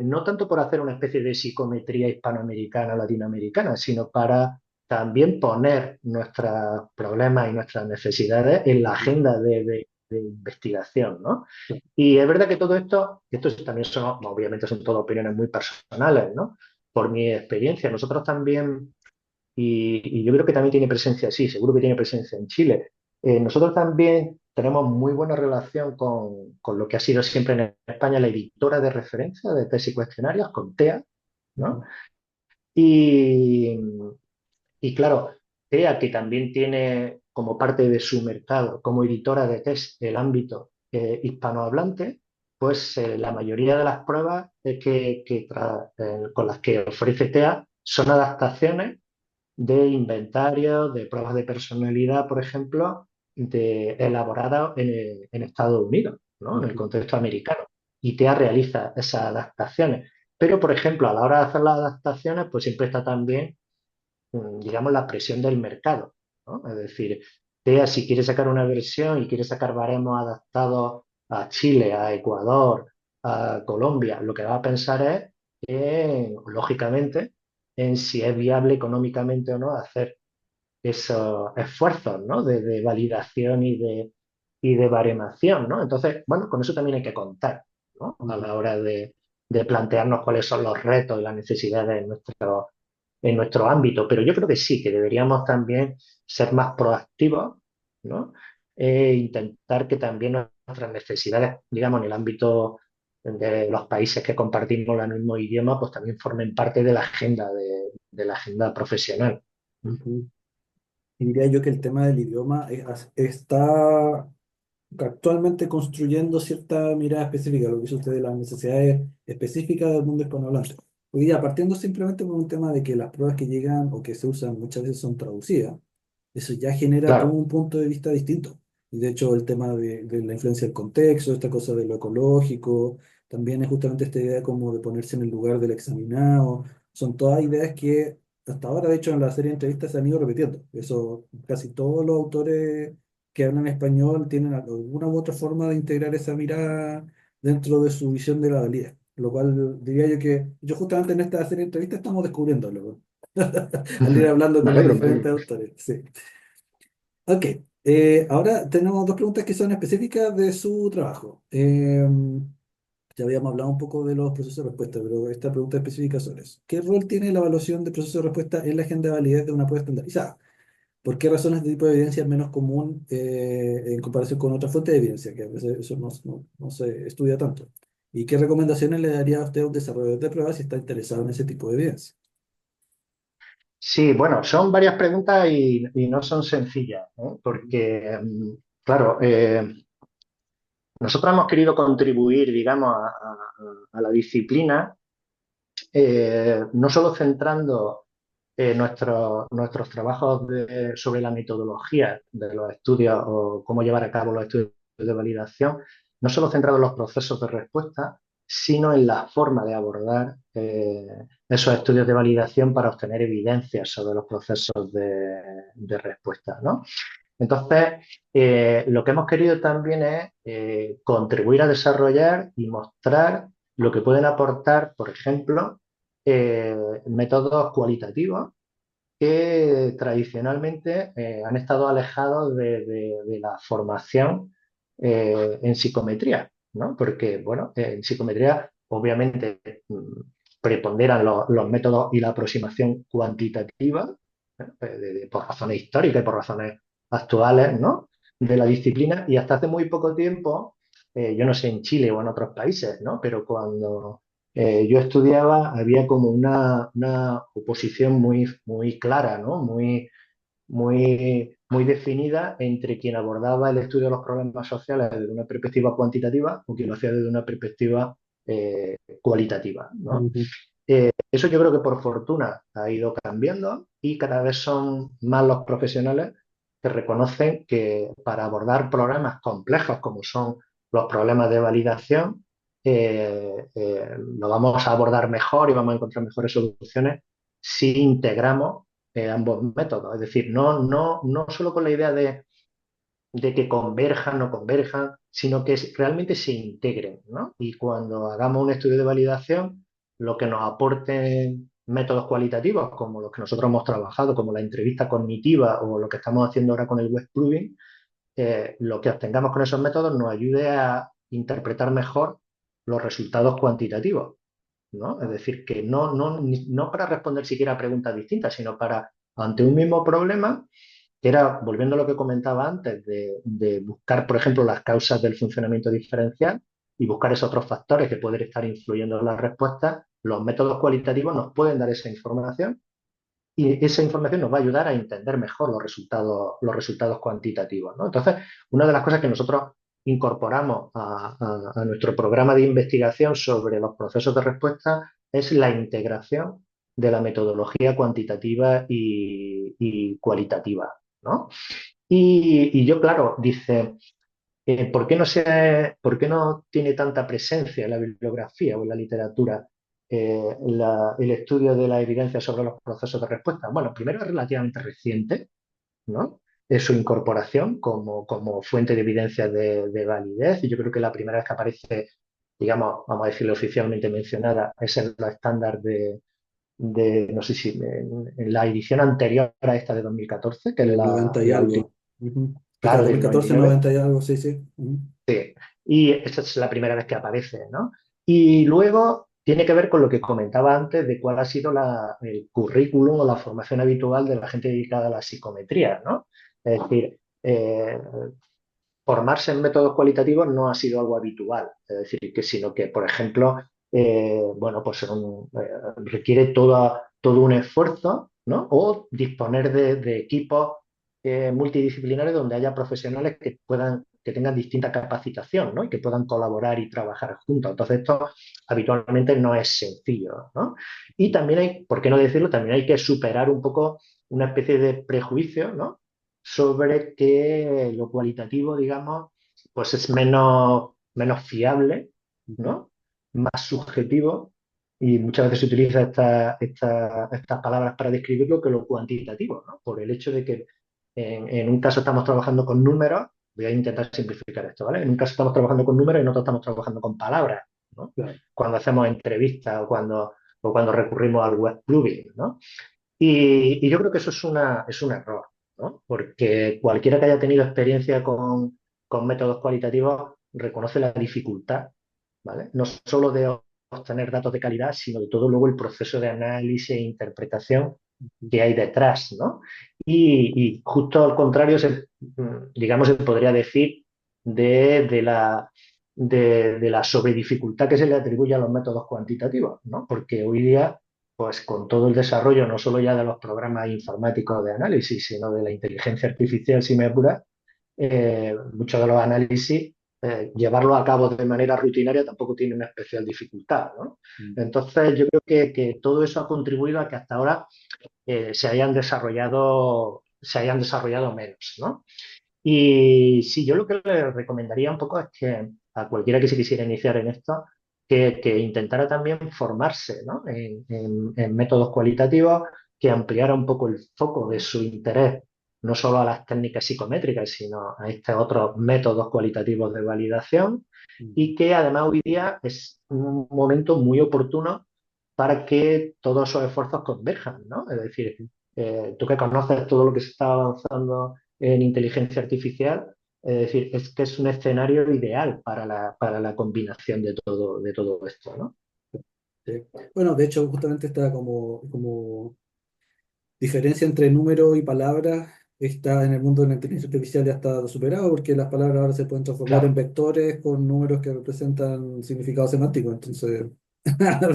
no tanto por hacer una especie de psicometría hispanoamericana o latinoamericana, sino para también poner nuestros problemas y nuestras necesidades en la agenda de investigación, ¿no? Claro. Y es verdad que todo esto también son, obviamente son todas opiniones muy personales, ¿no? Por mi experiencia, nosotros también, y yo creo que también tiene presencia, sí, seguro que tiene presencia en Chile. Nosotros también tenemos muy buena relación con lo que ha sido siempre en España la editora de referencia de tesis y cuestionarios, con TEA, ¿no? Ujú. Y, y claro, TEA, que también tiene como parte de su mercado, como editora de test el ámbito hispanohablante, pues la mayoría de las pruebas con las que ofrece TEA son adaptaciones de inventarios, de pruebas de personalidad, por ejemplo, elaboradas en Estados Unidos, ¿no? En el Ujú. contexto americano. Y TEA realiza esas adaptaciones. Pero, por ejemplo, a la hora de hacer las adaptaciones, pues siempre está también, digamos, la presión del mercado, ¿no? Es decir, TEA, si quiere sacar una versión y quiere sacar baremos adaptados a Chile, a Ecuador, a Colombia, lo que va a pensar es, lógicamente, en si es viable económicamente o no hacer esos esfuerzos, ¿no? De validación y de baremación, ¿no? Entonces, bueno, con eso también hay que contar, ¿no? A Ujú. la hora de plantearnos cuáles son los retos y las necesidades en nuestro ámbito. Pero yo creo que sí, que deberíamos también ser más proactivos, ¿no? Intentar que también nuestras necesidades, digamos, en el ámbito de los países que compartimos el mismo idioma, pues también formen parte de la agenda, de la agenda profesional. Ujú. Y diría yo que el tema del idioma está actualmente construyendo cierta mirada específica, lo que hizo usted de las necesidades específicas del mundo hispanohablante. Hoy día, partiendo simplemente por un tema de que las pruebas que llegan o que se usan muchas veces son traducidas, eso ya genera todo Claro, un punto de vista distinto. Y de hecho, el tema de la influencia del contexto, esta cosa de lo ecológico, también es justamente esta idea como de ponerse en el lugar del examinado. Son todas ideas que hasta ahora, de hecho, en la serie de entrevistas se han ido repitiendo. Eso, casi todos los autores que hablan español tienen alguna u otra forma de integrar esa mirada dentro de su visión de la validez. Lo cual diría yo que yo justamente en esta serie de entrevistas estamos descubriéndolo, al ir hablando me con los alegro, me alegro. diferentes autores. Sí. Ok, ahora tenemos dos preguntas que son específicas de su trabajo. Ya habíamos hablado un poco de los procesos de respuesta, pero esta pregunta específica sobre eso. ¿Qué rol tiene la evaluación de procesos de respuesta en la agenda de validez de una prueba estandarizada? ¿Por qué razones este tipo de evidencia es menos común en comparación con otras fuentes de evidencia? Que a veces eso no se estudia tanto. ¿Y qué recomendaciones le daría a usted a un desarrollador de pruebas si está interesado en ese tipo de evidencia? Sí, bueno, son varias preguntas y no son sencillas, ¿no? Porque, claro, nosotros hemos querido contribuir, digamos, a la disciplina, no solo centrando nuestros trabajos sobre la metodología de los estudios o cómo llevar a cabo los estudios de validación, no solo centrado en los procesos de respuesta, sino en la forma de abordar esos estudios de validación para obtener evidencias sobre los procesos de respuesta, ¿no? Entonces, lo que hemos querido también es contribuir a desarrollar y mostrar lo que pueden aportar, por ejemplo, métodos cualitativos que tradicionalmente han estado alejados de la formación en psicometría, ¿no? Porque, bueno, en psicometría obviamente preponderan los métodos y la aproximación cuantitativa, por razones históricas y por razones actuales, ¿no? De la disciplina, y hasta hace muy poco tiempo, yo no sé en Chile o en otros países, ¿no? Pero cuando yo estudiaba, había como una oposición muy clara, ¿no? Muy definida entre quien abordaba el estudio de los problemas sociales desde una perspectiva cuantitativa o quien lo hacía desde una perspectiva cualitativa, ¿no? Ujú. Eso yo creo que por fortuna ha ido cambiando y cada vez son más los profesionales que reconocen que para abordar problemas complejos como son los problemas de validación, lo vamos a abordar mejor y vamos a encontrar mejores soluciones si integramos ambos métodos. Es decir, no solo con la idea de que converjan o converjan, sino que realmente se integren, ¿no? Y cuando hagamos un estudio de validación, lo que nos aporten métodos cualitativos, como los que nosotros hemos trabajado, como la entrevista cognitiva o lo que estamos haciendo ahora con el web plugin, lo que obtengamos con esos métodos nos ayude a interpretar mejor los resultados cuantitativos, ¿no? Es decir, que no para responder siquiera a preguntas distintas, sino para, ante un mismo problema, que era, volviendo a lo que comentaba antes, de buscar, por ejemplo, las causas del funcionamiento diferencial y buscar esos otros factores que pueden estar influyendo en las respuestas, los métodos cualitativos nos pueden dar esa información y esa información nos va a ayudar a entender mejor los resultados cuantitativos, ¿no? Entonces, una de las cosas que nosotros incorporamos a nuestro programa de investigación sobre los procesos de respuesta es la integración de la metodología cuantitativa y cualitativa, ¿no? Y yo, claro, dice, ¿por qué no tiene tanta presencia en la bibliografía o en la literatura el estudio de la evidencia sobre los procesos de respuesta? Bueno, primero es relativamente reciente, ¿no? Es su incorporación como fuente de evidencia de validez. Y yo creo que la primera vez que aparece, digamos, vamos a decirlo oficialmente mencionada, es en los estándares no sé si en la edición anterior a esta de 2014, que es Del 90 y la última, algo. Ujú. O sea, claro, del 2014, 99. 90 y algo, sí, sí. Ujú. Sí, y esa es la primera vez que aparece, ¿no? Y luego tiene que ver con lo que comentaba antes de cuál ha sido el currículum o la formación habitual de la gente dedicada a la psicometría, ¿no? Es decir, formarse en métodos cualitativos no ha sido algo habitual, es decir, sino que, por ejemplo, bueno, pues requiere todo un esfuerzo, ¿no? O disponer de equipos multidisciplinares donde haya profesionales que tengan distinta capacitación, ¿no? Y que puedan colaborar y trabajar juntos. Entonces, esto habitualmente no es sencillo, ¿no? Y también hay, ¿por qué no decirlo? También hay que superar un poco una especie de prejuicio, ¿no? Sobre que lo cualitativo, digamos, pues es menos fiable, ¿no? Más subjetivo, y muchas veces se utiliza estas palabras para describirlo que lo cuantitativo, ¿no? Por el hecho de que en un caso estamos trabajando con números, voy a intentar simplificar esto, ¿vale? En un caso estamos trabajando con números y en otro estamos trabajando con palabras, ¿no? Claro. Cuando hacemos entrevistas o cuando recurrimos al web plugin, ¿no? Y yo creo que eso es un error, ¿no? Porque cualquiera que haya tenido experiencia con métodos cualitativos reconoce la dificultad, ¿vale? No solo de obtener datos de calidad, sino de todo luego el proceso de análisis e interpretación que hay detrás, ¿no? Y justo al contrario, digamos, se podría decir de la sobredificultad que se le atribuye a los métodos cuantitativos, ¿no? Porque hoy día, pues con todo el desarrollo, no solo ya de los programas informáticos de análisis, sino de la inteligencia artificial, si me apuras, muchos de los análisis, llevarlo a cabo de manera rutinaria tampoco tiene una especial dificultad, ¿no? Mm. Entonces, yo creo que todo eso ha contribuido a que hasta ahora se hayan desarrollado menos, ¿no? Y sí, yo lo que le recomendaría un poco es que a cualquiera que se quisiera iniciar en esto, que intentara también formarse, ¿no? en métodos cualitativos, que ampliara un poco el foco de su interés, no solo a las técnicas psicométricas, sino a estos otros métodos cualitativos de validación, Mm. y que además hoy día es un momento muy oportuno para que todos esos esfuerzos converjan, ¿no? Es decir, tú que conoces todo lo que se está avanzando en inteligencia artificial, es decir, es que es un escenario ideal para la combinación de todo esto, ¿no? Sí. Bueno, de hecho, justamente esta como diferencia entre número y palabra está en el mundo de la inteligencia artificial ya está superado porque las palabras ahora se pueden transformar en Claro, vectores con números que representan significados semánticos. Entonces,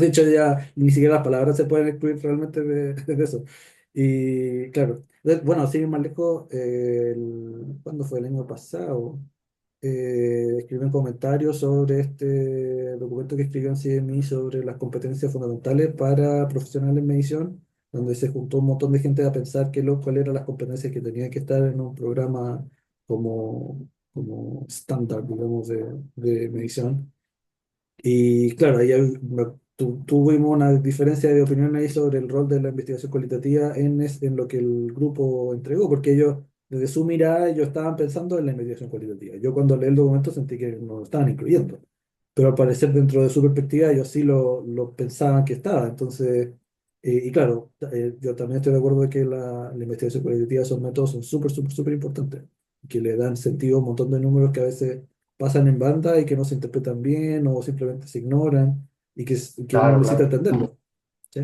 de hecho ya ni siquiera las palabras se pueden excluir realmente de eso. Y claro, bueno, sin ir más lejos, ¿cuándo fue? El año pasado. Escribí un comentario sobre este documento que escribió en CMI sobre las competencias fundamentales para profesionales en medición, donde se juntó un montón de gente a pensar cuáles eran las competencias que tenían que estar en un programa como estándar, digamos, de medición. Y claro, tuvimos una diferencia de opinión ahí sobre el rol de la investigación cualitativa en lo que el grupo entregó, porque ellos, desde su mirada, ellos estaban pensando en la investigación cualitativa. Yo cuando leí el documento sentí que no lo estaban incluyendo, pero al parecer dentro de su perspectiva ellos sí lo pensaban que estaba. Entonces, y claro, yo también estoy de acuerdo de que la investigación cualitativa, esos métodos son súper, súper, súper importantes, que le dan sentido a un montón de números que a veces pasan en banda y que no se interpretan bien o simplemente se ignoran y que uno claro, necesita claro. Ujú, entenderlo. ¿Sí?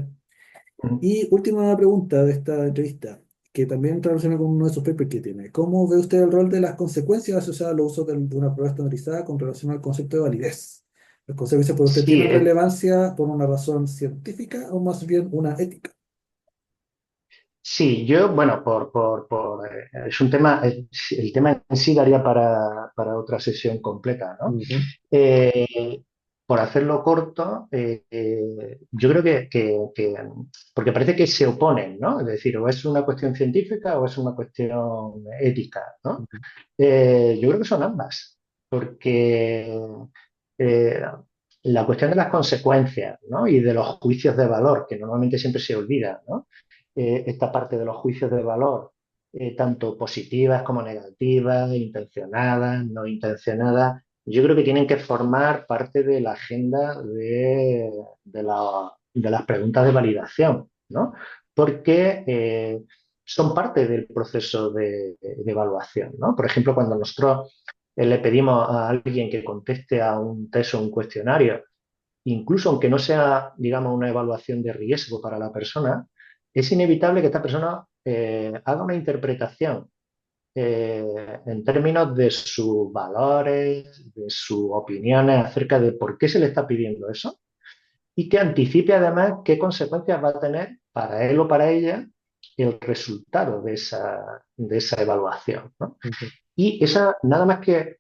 ujú. Y última pregunta de esta entrevista, que también está relacionada con uno de sus papers que tiene. ¿Cómo ve usted el rol de las consecuencias asociadas al uso de una prueba estandarizada con relación al concepto de validez? ¿Las consecuencias por usted Sí, tienen relevancia por una razón científica o más bien una ética? Sí, yo, bueno, es un tema, el tema en sí daría para otra sesión completa, ¿no? Ujú, Eh, por hacerlo corto, yo creo porque parece que se oponen, ¿no? Es decir, o es una cuestión científica o es una cuestión ética, ¿no? ujú, Yo creo que son ambas, porque eh, la cuestión de las consecuencias, ¿no? Y de los juicios de valor, que normalmente siempre se olvida, ¿no? Esta parte de los juicios de valor, tanto positivas como negativas, intencionadas, no intencionadas, yo creo que tienen que formar parte de la agenda de las preguntas de validación, ¿no? Porque son parte del proceso de evaluación, ¿no? Por ejemplo, cuando nosotros le pedimos a alguien que conteste a un test o un cuestionario, incluso aunque no sea, digamos, una evaluación de riesgo para la persona, es inevitable que esta persona haga una interpretación en términos de sus valores, de sus opiniones acerca de por qué se le está pidiendo eso y que anticipe además qué consecuencias va a tener para él o para ella el resultado de esa evaluación, ¿no? ujú, Y esa, nada más que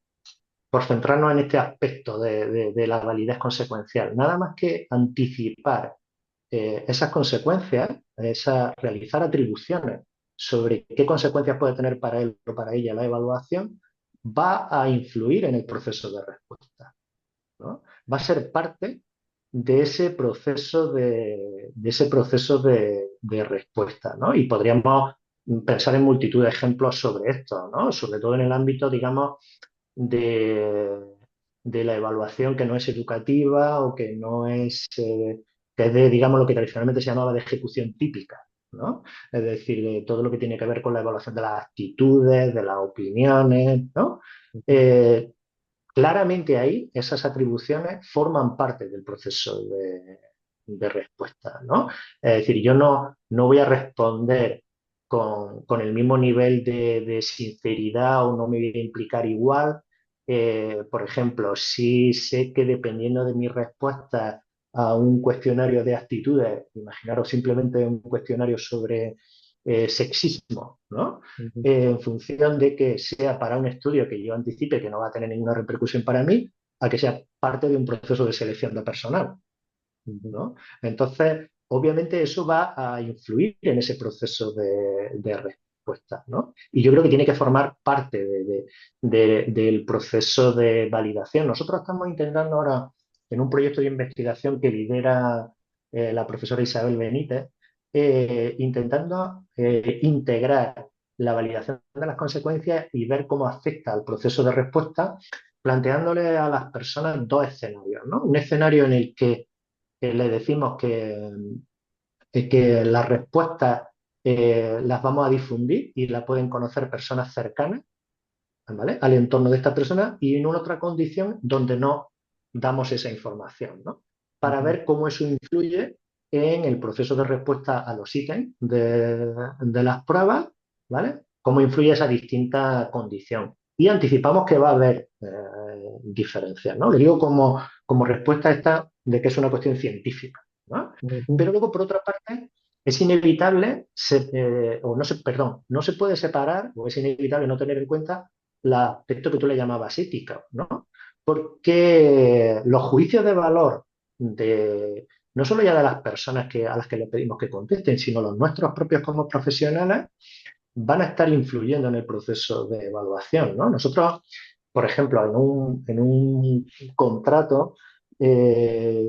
por centrarnos en este aspecto de la validez consecuencial, nada más que anticipar esas consecuencias, realizar atribuciones sobre qué consecuencias puede tener para él o para ella la evaluación, va a influir en el proceso de respuesta, ¿no? Va a ser parte de ese proceso de respuesta, ¿no? Y podríamos pensar en multitud de ejemplos sobre esto, ¿no? Sobre todo en el ámbito, digamos, de, de la evaluación que no es educativa o que no es, que es de, digamos, lo que tradicionalmente se llamaba de ejecución típica, ¿no? Es decir, de todo lo que tiene que ver con la evaluación de las actitudes, de las opiniones, ¿no? ujú, Eh, Claramente ahí esas atribuciones forman parte del proceso de respuesta, ¿no? Es decir, yo no voy a responder con el mismo nivel de sinceridad o no me voy a implicar igual. Por ejemplo, si sé que dependiendo de mi respuesta a un cuestionario de actitudes, imaginaros simplemente un cuestionario sobre sexismo, ¿no? ujú, En función de que sea para un estudio que yo anticipe que no va a tener ninguna repercusión para mí, a que sea parte de un proceso de selección de personal, ujú, ¿no? Entonces, obviamente eso va a influir en ese proceso de respuesta, ¿no? Y yo creo que tiene que formar parte del proceso de validación. Nosotros estamos intentando ahora, en un proyecto de investigación que lidera la profesora Isabel Benítez, intentando integrar la validación de las consecuencias y ver cómo afecta al proceso de respuesta, planteándole a las personas dos escenarios, ¿no? Un escenario en el que le decimos que las respuestas las vamos a difundir y las pueden conocer personas cercanas, ¿vale? Al entorno de esta persona y en una otra condición donde no damos esa información, ¿no? Para ujú, ver cómo eso influye en el proceso de respuesta a los ítems de las pruebas, ¿vale? Cómo influye esa distinta condición. Y anticipamos que va a haber diferencias, ¿no? Lo digo como respuesta a esta de que es una cuestión científica, ¿no? ujú, Pero luego, por otra parte, es inevitable, o no se, perdón, no se puede separar, o es inevitable no tener en cuenta el aspecto que tú le llamabas ética, ¿no? Porque los juicios de valor no solo ya de las personas a las que le pedimos que contesten, sino los nuestros propios como profesionales, van a estar influyendo en el proceso de evaluación, ¿no? Nosotros, por ejemplo, en un contrato eh,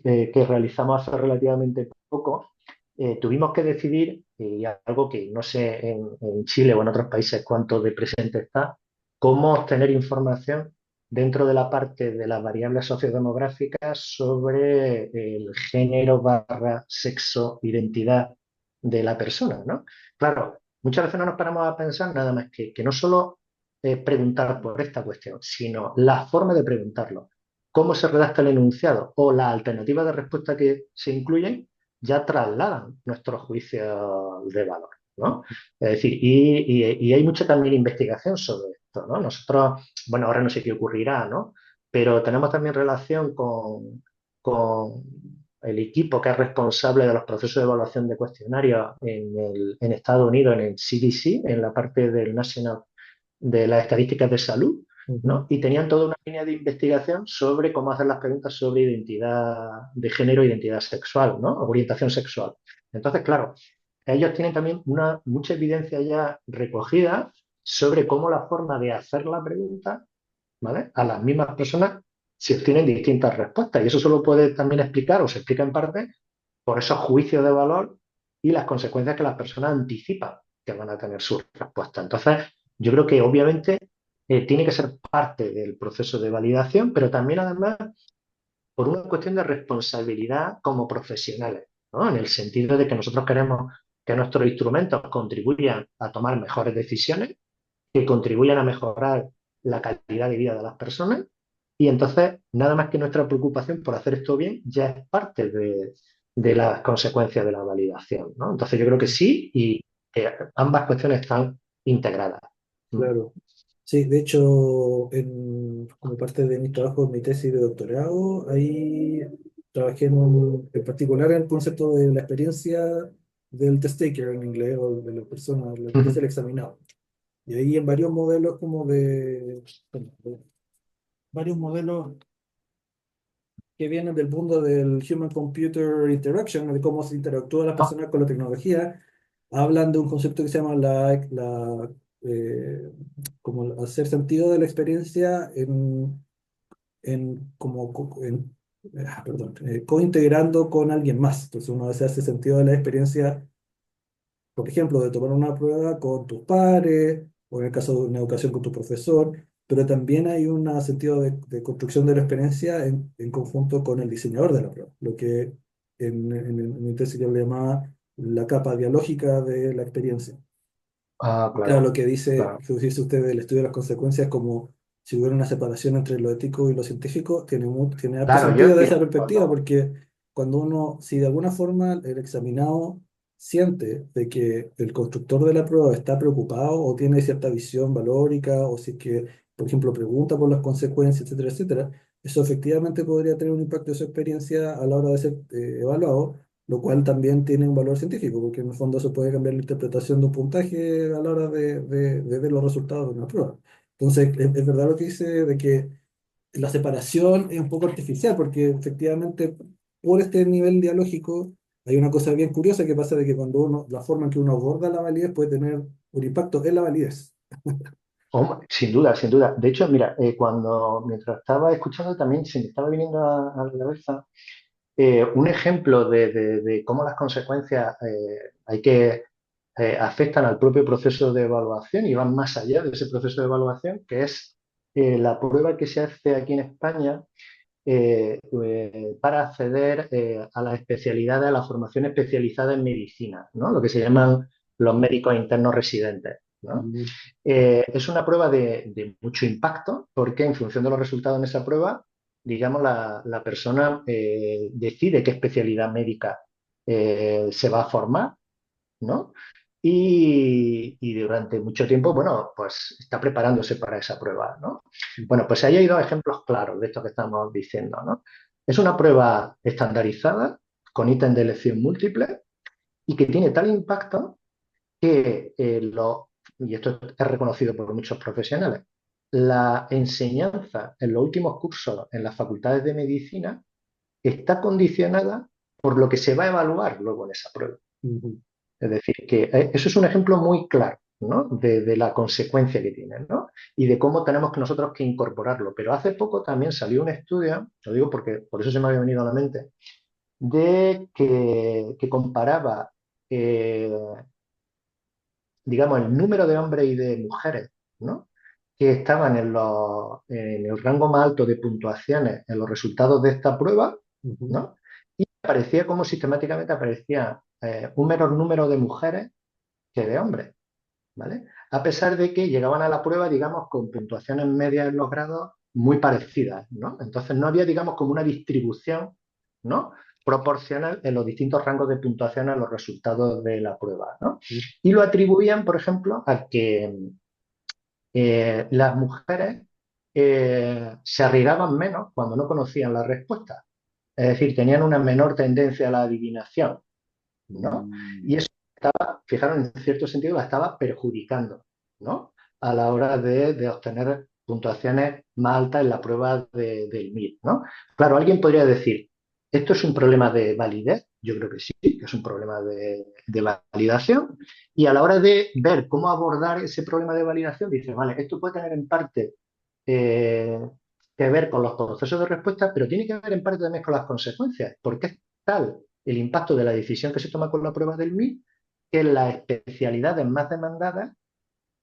que realizamos hace relativamente poco, tuvimos que decidir, y algo que no sé en Chile o en otros países cuánto de presente está, cómo obtener información dentro de la parte de las variables sociodemográficas sobre el género barra sexo, identidad de la persona, ¿no? Claro, muchas veces no nos paramos a pensar nada más que no solo preguntar por esta cuestión, sino la forma de preguntarlo, cómo se redacta el enunciado o las alternativas de respuesta que se incluyen ya trasladan nuestros juicios de valor, ¿no? Es decir, y hay mucha también investigación sobre esto, ¿no? Nosotros, bueno, ahora no sé qué ocurrirá, ¿no? Pero tenemos también relación con el equipo que es responsable de los procesos de evaluación de cuestionarios en Estados Unidos, en el CDC, en la parte del National de las estadísticas de salud, Ujú. ¿no? Y tenían toda una línea de investigación sobre cómo hacer las preguntas sobre identidad de género, identidad sexual, ¿no? Orientación sexual. Entonces, claro, ellos tienen también mucha evidencia ya recogida sobre cómo la forma de hacer la pregunta, ¿vale? A las mismas personas se obtienen distintas respuestas. Y eso solo puede también explicar, o se explica en parte, por esos juicios de valor y las consecuencias que las personas anticipan que van a tener sus respuestas. Entonces, yo creo que obviamente tiene que ser parte del proceso de validación, pero también además por una cuestión de responsabilidad como profesionales, ¿no? En el sentido de que nosotros queremos que nuestros instrumentos contribuyan a tomar mejores decisiones, que contribuyan a mejorar la calidad de vida de las personas. Y entonces, nada más que nuestra preocupación por hacer esto bien ya es parte de las consecuencias de la validación, ¿no? Entonces, yo creo que sí y que ambas cuestiones están integradas. ¿Mm? Claro. Sí, de hecho, como parte de mi trabajo, en mi tesis de doctorado, ahí trabajé en particular en el concepto de la experiencia del test taker en inglés, o de la persona, la experiencia del examinado. Y ahí en varios modelos bueno, varios modelos que vienen del mundo del Human Computer Interaction, de cómo se interactúa las Ah, personas con la tecnología, hablan de un concepto que se llama como hacer sentido de la experiencia perdón, cointegrando con alguien más. Entonces uno se hace sentido de la experiencia, por ejemplo, de tomar una prueba con tus pares, o en el caso de una educación con tu profesor, pero también hay un sentido de construcción de la experiencia en conjunto con el diseñador de la prueba, lo que en mi tesis yo le llamaba la capa dialógica de la experiencia. Claro, claro, claro. lo que dice usted del estudio de las consecuencias, como si hubiera una separación entre lo ético y lo científico, tiene harto Claro, yo sentido de esa entiendo. perspectiva, porque cuando uno, si de alguna forma el examinado siente de que el constructor de la prueba está preocupado o tiene cierta visión valórica, o si es que, por ejemplo, pregunta por las consecuencias, etcétera, etcétera, eso efectivamente podría tener un impacto en su experiencia a la hora de ser evaluado, lo cual también tiene un valor científico, porque en el fondo eso puede cambiar la interpretación de un puntaje a la hora de ver los resultados de una prueba. Entonces, es verdad lo que dice de que la separación es un poco artificial, porque efectivamente por este nivel dialógico hay una cosa bien curiosa que pasa de que la forma en que uno aborda la validez puede tener un impacto en la validez. Oh, sin duda, sin duda. De hecho, mira, mientras estaba escuchando también se me estaba viniendo a la cabeza un ejemplo de cómo las consecuencias afectan al propio proceso de evaluación y van más allá de ese proceso de evaluación, que es la prueba que se hace aquí en España para acceder a la especialidad, a la formación especializada en medicina, ¿no? Lo que se llaman los médicos internos residentes, ¿no? Mm. Es una prueba de mucho impacto porque en función de los resultados en esa prueba, digamos, la persona decide qué especialidad médica se va a formar, ¿no? Y durante mucho tiempo, bueno, pues está preparándose para esa prueba, ¿no? Bueno, pues ahí hay dos ejemplos claros de esto que estamos diciendo, ¿no? Es una prueba estandarizada con ítems de elección múltiple y que tiene tal impacto que y esto es reconocido por muchos profesionales, la enseñanza en los últimos cursos en las facultades de medicina está condicionada por lo que se va a evaluar luego en esa prueba. Ujú. Es decir, que eso es un ejemplo muy claro, ¿no? De la consecuencia que tiene, ¿no? Y de cómo tenemos que nosotros que incorporarlo. Pero hace poco también salió un estudio, lo digo porque por eso se me había venido a la mente, que comparaba, eh, digamos, el número de hombres y de mujeres, ¿no? Que estaban en el rango más alto de puntuaciones en los resultados de esta prueba, Ujú. ¿no? Y aparecía como sistemáticamente aparecía un menor número de mujeres que de hombres, ¿vale? A pesar de que llegaban a la prueba, digamos, con puntuaciones medias en los grados muy parecidas, ¿no? Entonces no había, digamos, como una distribución, ¿no? Proporcional en los distintos rangos de puntuación a los resultados de la prueba, ¿no? Y lo atribuían, por ejemplo, a que las mujeres se arriesgaban menos cuando no conocían la respuesta. Es decir, tenían una menor tendencia a la adivinación, ¿no? Mm, Y eso, fijaros, en cierto sentido la estaba perjudicando, ¿no? A la hora de obtener puntuaciones más altas en la prueba del MIR, ¿no? Claro, alguien podría decir, ¿esto es un problema de validez? Yo creo que sí, que es un problema de validación. Y a la hora de ver cómo abordar ese problema de validación, dice, vale, esto puede tener en parte eh, que ver con los procesos de respuesta, pero tiene que ver en parte también con las consecuencias, porque es tal el impacto de la decisión que se toma con la prueba del MIR que en las especialidades más demandadas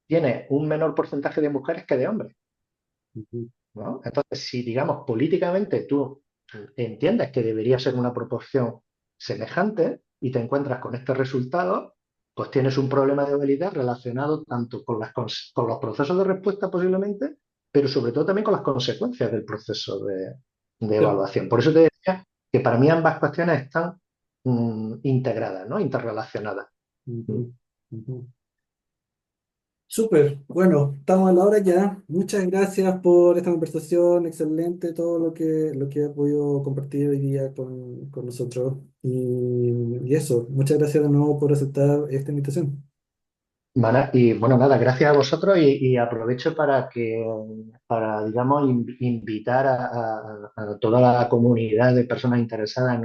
tiene un menor porcentaje de mujeres que de hombres, ujú. ¿no? Entonces, si digamos políticamente tú entiendes que debería ser una proporción semejante y te encuentras con este resultado, pues tienes un problema de validez relacionado tanto con, con los procesos de respuesta posiblemente, pero sobre todo también con las consecuencias del proceso de Ya. evaluación. Por eso te decía que para mí ambas cuestiones están integradas, ¿no? Interrelacionadas. Mm. Ujú, ujú. Súper, bueno, estamos a la hora ya. Muchas gracias por esta conversación, excelente todo lo que he podido compartir hoy día con nosotros. Y eso, muchas gracias de nuevo por aceptar esta invitación. Y bueno, nada, gracias a vosotros y aprovecho para, digamos, invitar a toda la comunidad de personas interesadas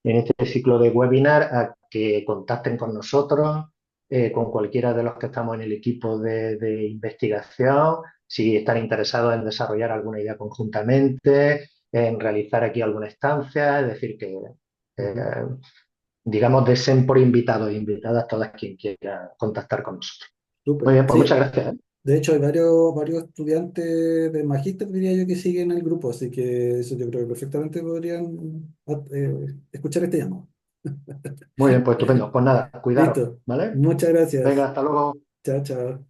en este ciclo de webinar a que contacten con nosotros, con cualquiera de los que estamos en el equipo de investigación, si están interesados en desarrollar alguna idea conjuntamente, en realizar aquí alguna estancia, es decir, que Ujú. eh, digamos, desen por invitados e invitadas todas quien quiera contactar con nosotros. Muy Súper, bien, pues muchas sí. gracias, ¿eh? De hecho, hay varios estudiantes de magíster, diría yo, que siguen el grupo, así que eso yo creo que perfectamente podrían escuchar este llamado. Muy bien, pues estupendo. Pues nada, cuidaros, Listo. ¿vale? Muchas Venga, gracias. hasta luego. Chao, chao.